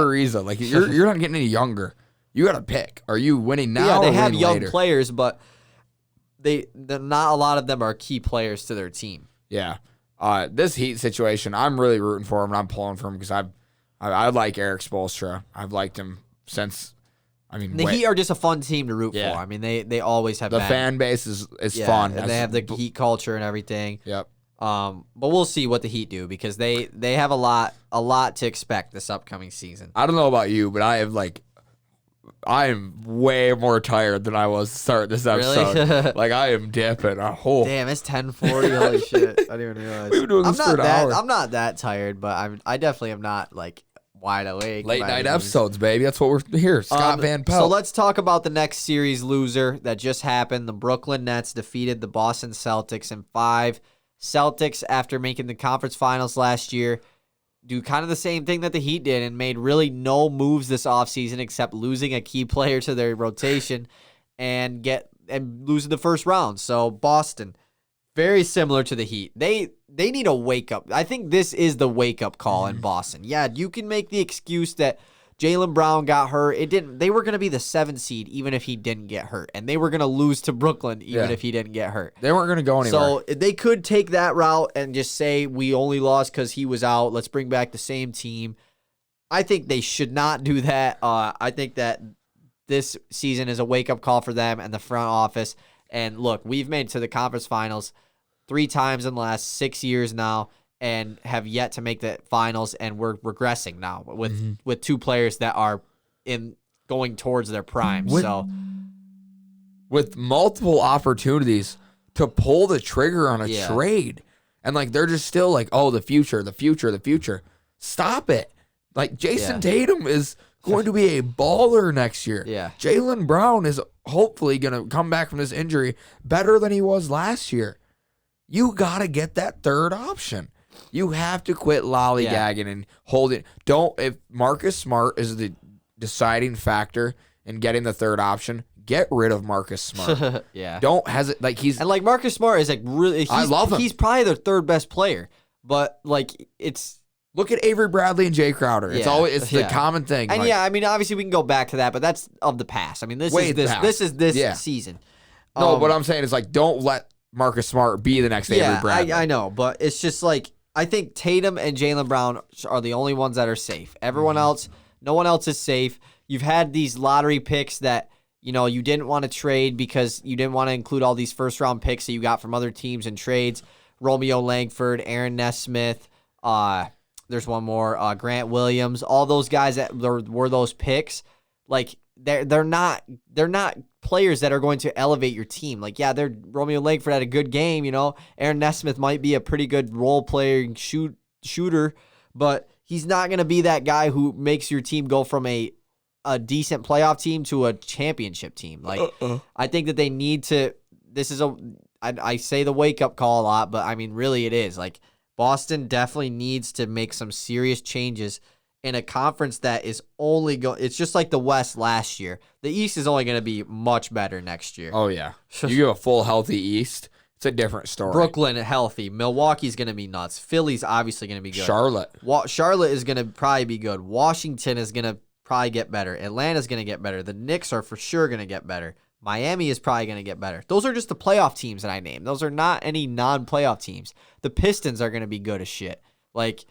Ariza. Like, you're not getting any younger. You got to pick. Are you winning now? Yeah, they or have winning young later? players, but not a lot of them are key players to their team. Yeah. This Heat situation, I'm really rooting for him, and I'm pulling for him because I like Eric Spoelstra. I've liked him since. I mean, the Heat are just a fun team to root Yeah. for. I mean, they always have the fan base is fun, and they have the Heat culture and everything. Yep. But we'll see what the Heat do because they have a lot to expect this upcoming season. I don't know about you, but I am way more tired than I was to start this episode. Really? Like, I am dipping. Damn, it's 10:40. Holy shit! I didn't even realize. We've been doing this for an hour. I'm not that tired, but I definitely am not like wide awake. Late night episodes, baby. That's what we're here. Scott Van Pelt. So let's talk about the next series loser that just happened. The Brooklyn Nets defeated the Boston Celtics in 5. Celtics, after making the conference finals last year, do kind of the same thing that the Heat did and made really no moves this offseason except losing a key player to their rotation and losing the first round. So Boston, very similar to the Heat. They need a wake-up. I think this is the wake-up call in Boston. Yeah, you can make the excuse that Jaylen Brown got hurt. They were going to be the 7th seed even if he didn't get hurt. And they were going to lose to Brooklyn even if he didn't get hurt. They weren't going to go anywhere. So they could take that route and just say, we only lost because he was out. Let's bring back the same team. I think they should not do that. I think that this season is a wake-up call for them and the front office. And look, we've made it to the conference finals 3 times in the last 6 years now and have yet to make the finals, and we're regressing now with 2 players that are going towards their prime. With multiple opportunities to pull the trigger on a trade, and like they're just still like, oh, the future. Stop it! Like Jason Tatum is going to be a baller next year. Yeah, Jaylen Brown is hopefully going to come back from this injury better than he was last year. You got to get that third option. You have to quit lollygagging and hold it. If Marcus Smart is the deciding factor in getting the third option, get rid of Marcus Smart. Don't hesitate. Like Marcus Smart is like really. I love him. He's probably their 3rd best player, but like look at Avery Bradley and Jay Crowder. It's the common thing. And I mean, obviously we can go back to that, but that's of the past. I mean, this is this season. No, what I'm saying is like, don't let Marcus Smart be the next Avery Bradley. I know, but it's just like, I think Tatum and Jaylen Brown are the only ones that are safe. Everyone else, no one else is safe. You've had these lottery picks that, you didn't want to trade because you didn't want to include all these first-round picks that you got from other teams in trades. Romeo Langford, Aaron Nesmith, there's one more, Grant Williams, all those guys that were those picks. Like, they're not players that are going to elevate your team. Like, Romeo Langford had a good game, Aaron Nesmith might be a pretty good role player shooter, but he's not going to be that guy who makes your team go from a a decent playoff team to a championship team. Like, I think that they need to. This is I say the wake up call a lot, but I mean, really, it is. Like, Boston definitely needs to make some serious changes in a conference that is only it's just like the West last year. The East is only going to be much better next year. Oh, yeah. You give a full healthy East, it's a different story. Brooklyn healthy. Milwaukee's going to be nuts. Philly's obviously going to be good. Charlotte is going to probably be good. Washington is going to probably get better. Atlanta's going to get better. The Knicks are for sure going to get better. Miami is probably going to get better. Those are just the playoff teams that I named. Those are not any non-playoff teams. The Pistons are going to be good as shit. Like...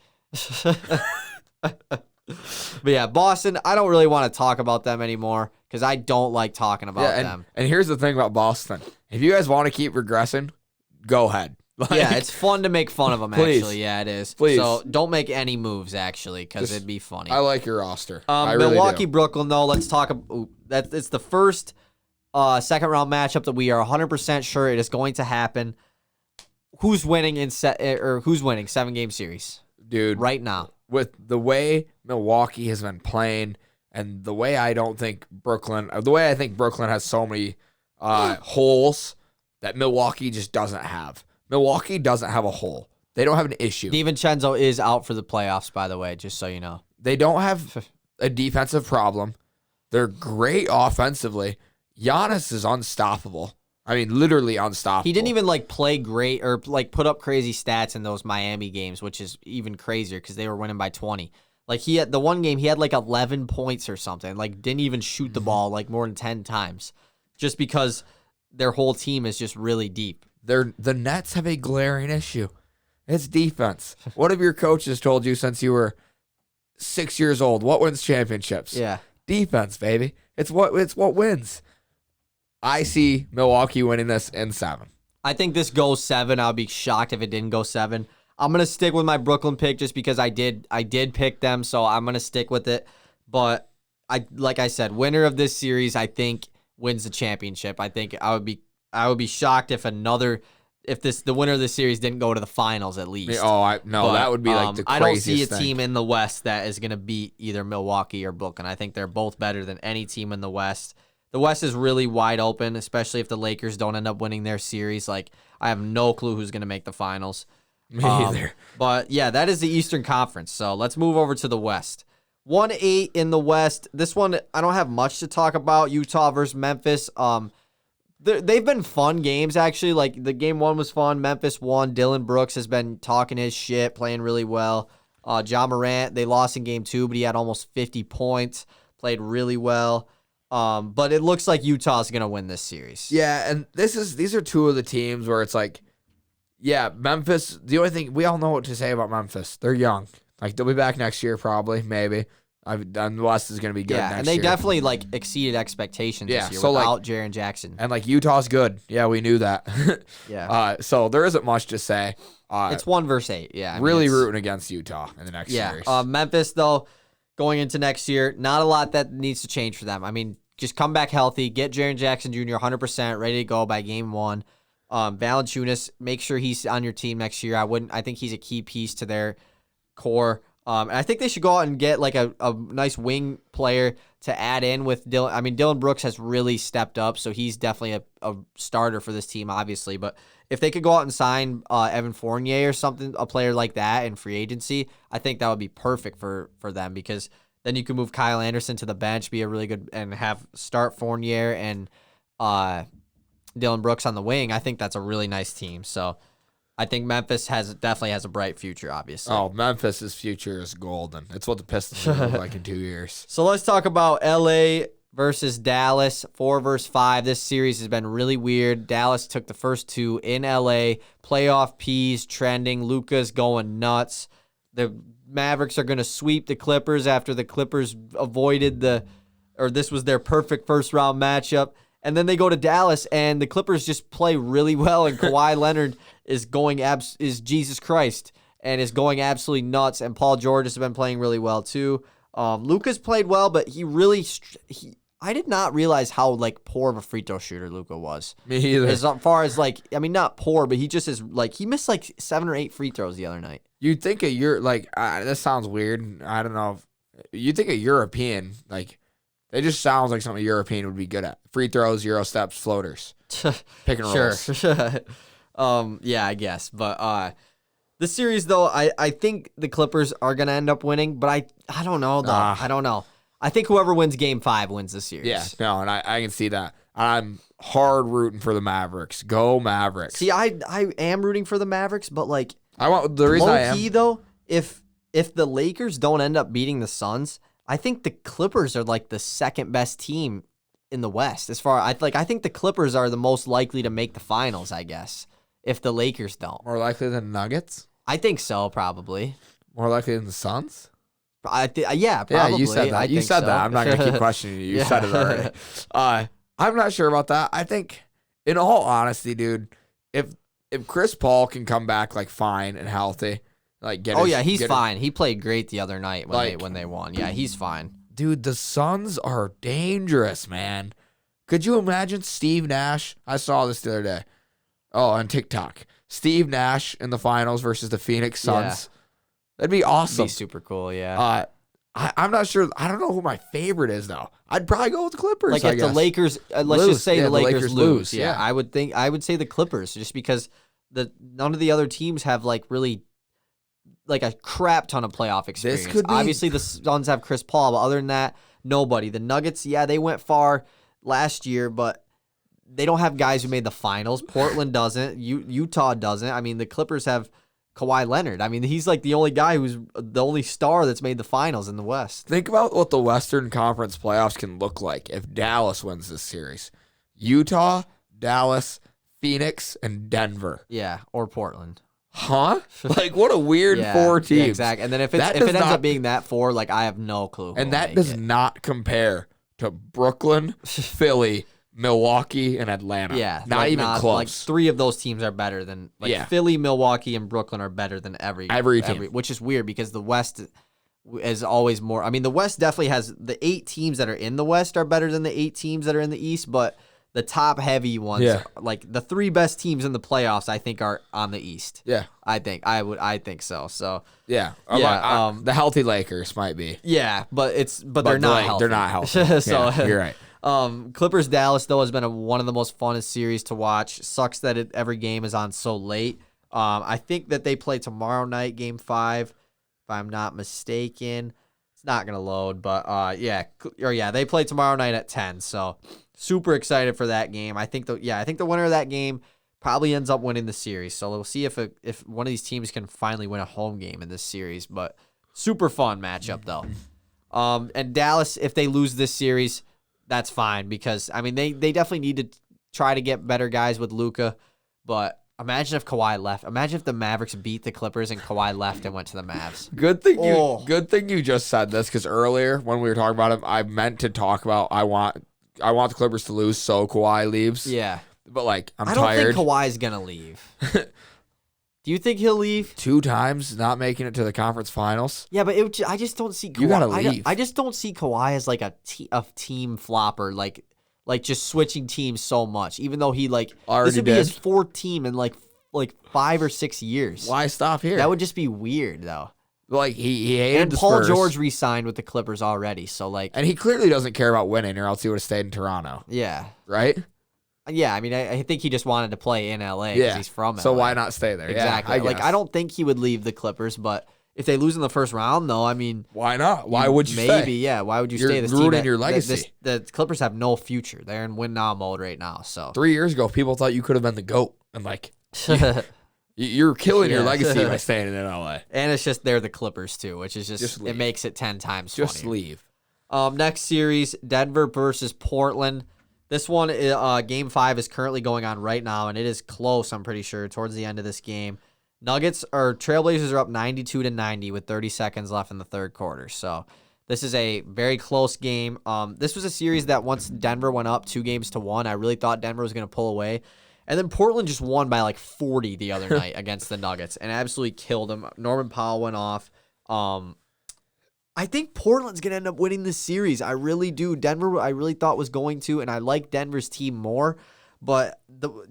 But yeah, Boston, I don't really want to talk about them anymore because I don't like talking about them. And here's the thing about Boston. If you guys want to keep regressing, go ahead. Like, yeah, it's fun to make fun of them, please, actually. Yeah, it is. Please. So don't make any moves, actually, because it'd be funny. I like your roster. I really Milwaukee, do. Brooklyn, though, let's talk about it's the first second-round matchup that we are 100% sure it is going to happen. Who's winning who's winning 7-game series? Dude. Right now. With the way Milwaukee has been playing and the way I think Brooklyn has so many holes that Milwaukee just doesn't have. Milwaukee doesn't have a hole. They don't have an issue. DiVincenzo is out for the playoffs, by the way, just so you know. They don't have a defensive problem. They're great offensively. Giannis is unstoppable. I mean, literally unstoppable. He didn't even play great or put up crazy stats in those Miami games, which is even crazier because they were winning by 20. Like, he had the one game, he had 11 points or something. Like, didn't even shoot the ball more than 10 times, just because their whole team is just really deep. The Nets have a glaring issue. It's defense. What have your coaches told you since you were 6 years old? What wins championships? Yeah, defense, baby. It's what wins. I see Milwaukee winning this in 7. I think this goes 7. I'll be shocked if it didn't go 7. I'm gonna stick with my Brooklyn pick just because I did pick them, so I'm gonna stick with it. But like I said, winner of this series, I think, wins the championship. I think I would be shocked if the winner of this series didn't go to the finals at least. That would be the craziest I don't see a thing. team in the West that is gonna beat either Milwaukee or Brooklyn. I think they're both better than any team in the West. The West is really wide open, especially if the Lakers don't end up winning their series. I have no clue who's going to make the finals. Me either. But, yeah, that is the Eastern Conference. So let's move over to the West. 1-8 in the West. This one, I don't have much to talk about. Utah versus Memphis. They've been fun games, actually. The game 1 was fun. Memphis won. Dylan Brooks has been talking his shit, playing really well. Ja Morant, they lost in game 2, but he had almost 50 points. Played really well. But it looks like Utah's going to win this series. Yeah, and these are two of the teams where it's Memphis, the only thing, we all know what to say about Memphis. They're young. They'll be back next year probably, maybe. And the West is going to be good next year. And they definitely, exceeded expectations this year without Jaren Jackson. And, Utah's good. Yeah, we knew that. Yeah. So there isn't much to say. It's 1 versus 8, yeah. Really rooting against Utah in the next series. Memphis, though, going into next year, not a lot that needs to change for them. I mean, just come back healthy, get Jaren Jackson Jr. 100% ready to go by game 1. Valanciunas, make sure he's on your team next year. I think he's a key piece to their core. And I think they should go out and get a nice wing player to add in with Dylan. I mean, Dylan Brooks has really stepped up, so he's definitely a starter for this team, obviously. But if they could go out and sign Evan Fournier or something, a player like that in free agency, I think that would be perfect for them because then you can move Kyle Anderson to the bench, be a really good, and start Fournier and Dylan Brooks on the wing. I think that's a really nice team. So I think Memphis definitely has a bright future, obviously. Oh, Memphis's future is golden. It's what the Pistons will look like in 2 years. So let's talk about LA versus Dallas, 4 versus 5. This series has been really weird. Dallas took the first 2 in LA. Playoff P's trending. Luka's going nuts. The Mavericks are going to sweep the Clippers after the Clippers avoided this was their perfect first-round matchup. And then they go to Dallas, and the Clippers just play really well, and Kawhi Leonard is Jesus Christ and is going absolutely nuts, and Paul George has been playing really well too. Luka's played well, but I did not realize how poor of a free throw shooter Luka was. Me either. As far as not poor, but he just is he missed 7 or 8 free throws the other night. You'd think this sounds weird. I don't know. You think a European They just sounds like something a European would be good at. Free throws, Euro steps, floaters, pick and rolls. Sure. Yeah, I guess. But the series, though, I think the Clippers are going to end up winning, but I don't know, though. I don't know. I think whoever wins Game 5 wins the series. Yeah, no, and I can see that. I'm hard rooting for the Mavericks. Go Mavericks. See, I am rooting for the Mavericks, but like The reason I am. low key though, if the Lakers don't end up beating the Suns, I think the Clippers are like the second best team in the West. I think the Clippers are the most likely to make the finals, I guess, if the Lakers don't. More likely than Nuggets? I think so, probably. More likely than the Suns? Yeah, probably. Yeah, you said that. I You think said so. that. I'm not going to keep questioning you. You said it already. I'm not sure about that. I think, in all honesty, dude, if Chris Paul can come back like fine and healthy, like he's fine. He played great the other night when they won. Yeah, he's fine. Dude, the Suns are dangerous, man. Could you imagine Steve Nash? I saw this the other day. Oh, on TikTok. Steve Nash in the finals versus the Phoenix Suns. Yeah. That'd be awesome. That'd be super cool, yeah. I'm not sure. I don't know who my favorite is, though. I'd probably go with the Clippers. Like if the Lakers, let's just say the Lakers lose. Yeah, I would say the Clippers, just because none of the other teams have like really like a crap ton of playoff experience. Obviously, the Suns have Chris Paul, but other than that, nobody. The Nuggets, yeah, they went far last year, but they don't have guys who made the finals. Portland doesn't. Utah doesn't. I mean, the Clippers have Kawhi Leonard. I mean, he's like the only guy who's the only star that's made the finals in the West. Think about what the Western Conference playoffs can look like if Dallas wins this series. Utah, Dallas, Phoenix, and Denver. Yeah, or Portland. Huh? Like, what a weird 4 teams. Yeah, exactly. And then if it ends up being that 4, like, I have no clue. And that does not compare to Brooklyn, Philly, Milwaukee, and Atlanta. Yeah. Not even close. Like, 3 of those teams are better than, Philly, Milwaukee, and Brooklyn are better than every team. Which is weird because the West is always more. I mean, the West definitely has the 8 teams that are in the West are better than the 8 teams that are in the East, but the top heavy ones, like the 3 best teams in the playoffs, I think are on the East. Yeah, I think so. So yeah, the healthy Lakers might be. Yeah, but they're not healthy. They're not healthy. So you're right. Clippers Dallas though has been one of the most funnest series to watch. Sucks that every game is on so late. I think that they play tomorrow night, Game 5, if I'm not mistaken. It's not gonna load, but they play tomorrow night at 10. So. Super excited for that game. I think the winner of that game probably ends up winning the series. So we'll see if one of these teams can finally win a home game in this series. But super fun matchup though. And Dallas, if they lose this series, that's fine because I mean they definitely need to try to get better guys with Luka. But imagine if Kawhi left. Imagine if the Mavericks beat the Clippers and Kawhi left and went to the Mavs. Good thing you just said this because earlier when we were talking about it, I meant to talk about I want the Clippers to lose so Kawhi leaves. Yeah. But, like, I'm tired. I don't think Kawhi's going to leave. Do you think he'll leave? 2 times not making it to the conference finals. Yeah, but I just don't see Kawhi. You got to leave. I just don't see Kawhi as, like, a team flopper, like just switching teams so much, even though he, like, this would be his 4th team in, like 5 or 6 years. Why stop here? That would just be weird, though. Like, he hated the Paul Spurs. George re-signed with the Clippers already, so, like... And he clearly doesn't care about winning, or else he would have stayed in Toronto. Yeah. Right? Yeah, I mean, I think he just wanted to play in L.A. because he's from LA. So why not stay there? Exactly. Yeah, I don't think he would leave the Clippers, but if they lose in the first round, though, I mean... Why not? Why would you stay? Maybe, yeah. Why would you stay? You're ruining your legacy. The Clippers have no future. They're in win-now mode right now, so... 3 years ago, people thought you could have been the GOAT, and, like... You're killing your legacy by staying in LA. And it's just they're the Clippers too, which is just it makes it 10 times funnier. Just leave. Next series, Denver versus Portland. This one, Game 5 is currently going on right now, and it is close, I'm pretty sure, towards the end of this game. Trailblazers are up 92-90 with 30 seconds left in the third quarter. So this is a very close game. This was a series that once Denver went up 2-1, I really thought Denver was going to pull away. And then Portland just won by like 40 the other night against the Nuggets and absolutely killed them. Norman Powell went off. I think Portland's going to end up winning this series. I really do. Denver, I really thought was going to, and I like Denver's team more. But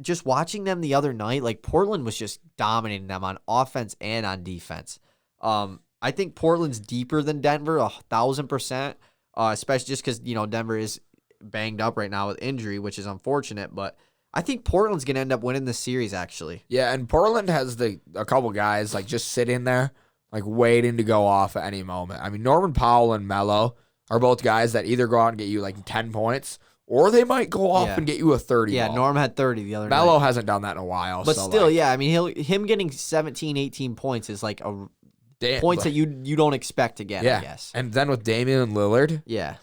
just watching them the other night, like Portland was just dominating them on offense and on defense. I think Portland's deeper than Denver, 1,000%. especially just because, Denver is banged up right now with injury, which is unfortunate. But I think Portland's going to end up winning this series, actually. Yeah, and Portland has a couple guys, like, just sitting there, like, waiting to go off at any moment. I mean, Norman Powell and Melo are both guys that either go out and get you, like, 10 points, or they might go off and get you a 30 Yeah, ball. Norm had 30 the other night. Melo hasn't done that in a while. But so still, like, yeah, I mean, him getting 17, 18 points is like damn, points that you don't expect to get, I guess. And then with Damian Lillard, Yeah.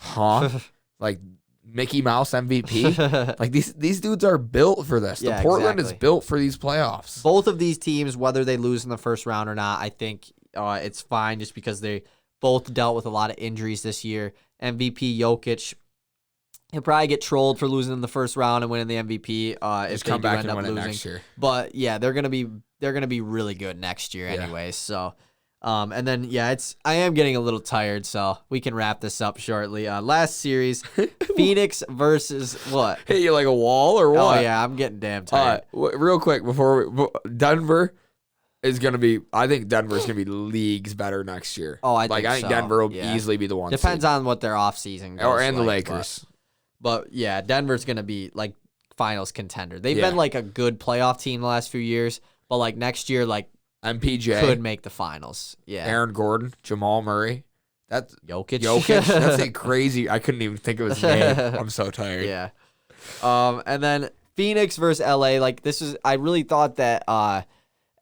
like Mickey Mouse MVP, like these dudes are built for this. Yeah, The Portland is exactly. built for these playoffs. Both of these teams, whether they lose in the first round or not, I think it's fine just because they both dealt with a lot of injuries this year. MVP Jokic, he'll probably get trolled for losing in the first round and winning the MVP if they come do back end and up win it losing. next year. But yeah, they're gonna be really good next year anyway. So, and then I am getting a little tired, so we can wrap this up shortly. Last series, Phoenix versus what? Hit you like a wall or what? Oh yeah, I'm getting damn tired. Real quick Denver is gonna be. I think Denver's gonna be leagues better next year. Oh, I think so. Denver will Yeah. easily be the one. Depends on what their offseason goes and the like, Lakers. But yeah, Denver's gonna be like finals contender. They've Yeah. been like a good playoff team the last few years, but like next year, like MPJ could make the finals. Yeah, Aaron Gordon, Jamal Murray. That's Jokic. That's a crazy. I couldn't even think of his name. I'm so tired. Yeah. And then Phoenix versus LA. Like I really thought that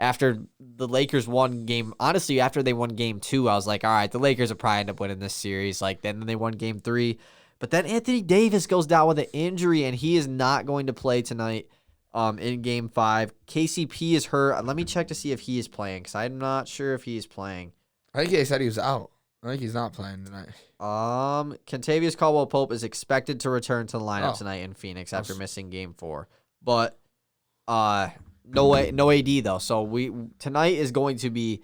after the Lakers won honestly, after they won game 2, I was like, all right, the Lakers will probably end up winning this series. Like then they won game 3. But then Anthony Davis goes down with an injury and he is not going to play tonight in game 5. KCP is hurt. Let me check to see if he is playing because I'm not sure if he is playing. I think they said he was out. I think he's not playing tonight. Kentavious Caldwell-Pope is expected to return to the lineup Oh. tonight in Phoenix after missing game 4. But no AD though. So tonight is going to be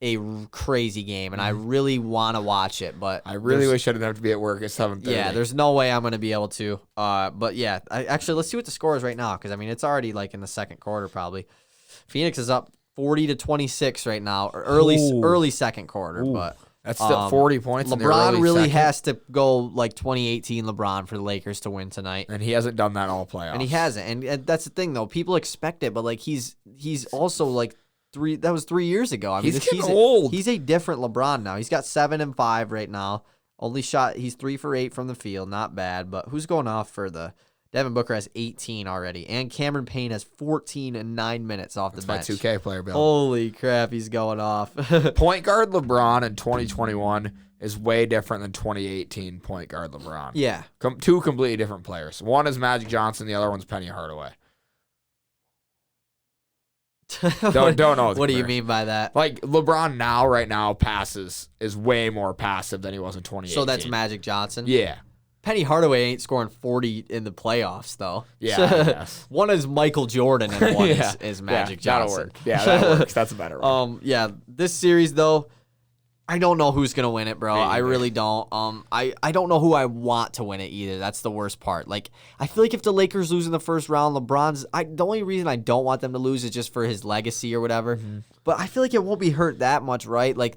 a crazy game, and I really want to watch it. But I really wish I didn't have to be at work at 7:30. yeah, there's no way I'm going to be able to. But yeah, actually, let's see what the score is right now because I mean it's already like in the second quarter probably. Phoenix is up 40-26 right now, or early second quarter. Ooh. But That's still 40 points. in the LeBron early really second, has to go like 2018 LeBron for the Lakers to win tonight. and he hasn't done that all playoffs. And he hasn't. And that's the thing, though. People expect it, but like he's also like that was 3 years ago. I mean, He's getting old. He's a different LeBron now. He's got 7 and 5 right now. He's 3 for 8 from the field. Not bad. But who's going off for the Devin Booker has 18 already. And Cameron Payne has 14 and 9 minutes off the bench. My 2K player, Bill. Holy crap, he's going off. Point guard LeBron in 2021 is way different than 2018 point guard LeBron. Yeah. Two completely different players. One is Magic Johnson. The other one's Penny Hardaway. Don't know. What do you mean by that? Like LeBron right now is way more passive than he was in 2018. So that's Magic Johnson? Yeah. Penny Hardaway ain't scoring 40 in the playoffs, though. Yeah, I guess. One is Michael Jordan and one Yeah. is Magic Yeah, Johnson. That'll work. Yeah, that works. That's a better one. Yeah, this series, though, I don't know who's going to win it, bro. Me I either. really don't. I don't know who I want to win it either. That's the worst part. Like, I feel like if the Lakers lose in the first round, the only reason I don't want them to lose is just for his legacy or whatever. Mm-hmm. But I feel like it won't be hurt that much, right? Like,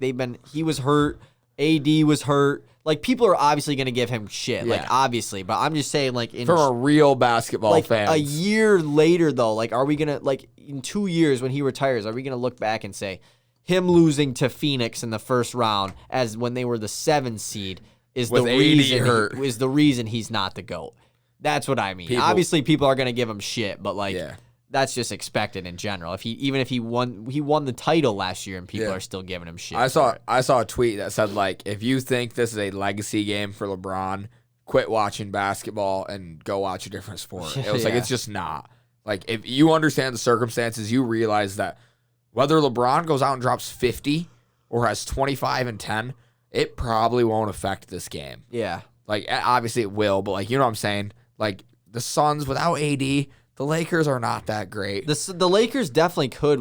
he was hurt. AD was hurt. Like, people are obviously going to give him shit. Like, Yeah. obviously. But I'm just saying, like, From a real basketball fan. a year later, though, like, are we going to, like, in 2 years when he retires, are we going to look back and say, him losing to Phoenix in the first round as when they were the 7 seed is With the AD reason hurt. is the reason he's not the GOAT. That's what I mean. Obviously, people are going to give him shit, but, like, Yeah. that's just expected in general. If he won the title last year and people Yeah. are still giving him shit. I saw a tweet that said, like, if you think this is a legacy game for LeBron, quit watching basketball and go watch a different sport. It was like, Yeah. it's just not. Like, if you understand the circumstances, you realize that whether LeBron goes out and drops 50 or has 25 and 10, it probably won't affect this game. Yeah. Like, obviously it will, but, like, you know what I'm saying? Like, the Suns without AD, the Lakers are not that great. The Lakers definitely could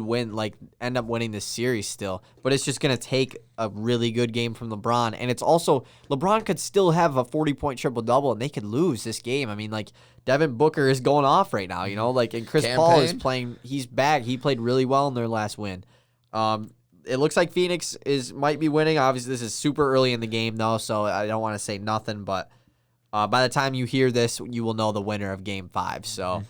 end up winning this series still, but it's just going to take a really good game from LeBron. And it's also, LeBron could still have a 40-point triple-double, and they could lose this game. I mean, like, Devin Booker is going off right now, you know? Like, and Chris Paul is playing, he's back. He played really well in their last win. it looks like Phoenix might be winning. Obviously, this is super early in the game, though, so I don't want to say nothing. But by the time you hear this, you will know the winner of Game 5. So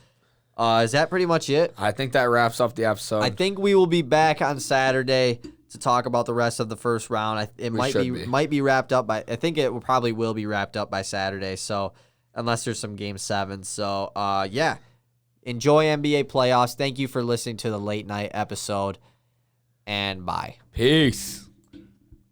is that pretty much it? I think that wraps up the episode. I think we will be back on Saturday to talk about the rest of the first round. It might be wrapped up by. I think it probably will be wrapped up by Saturday. So unless there's some Game 7. So yeah, enjoy NBA playoffs. Thank you for listening to the late night episode, and bye. Peace.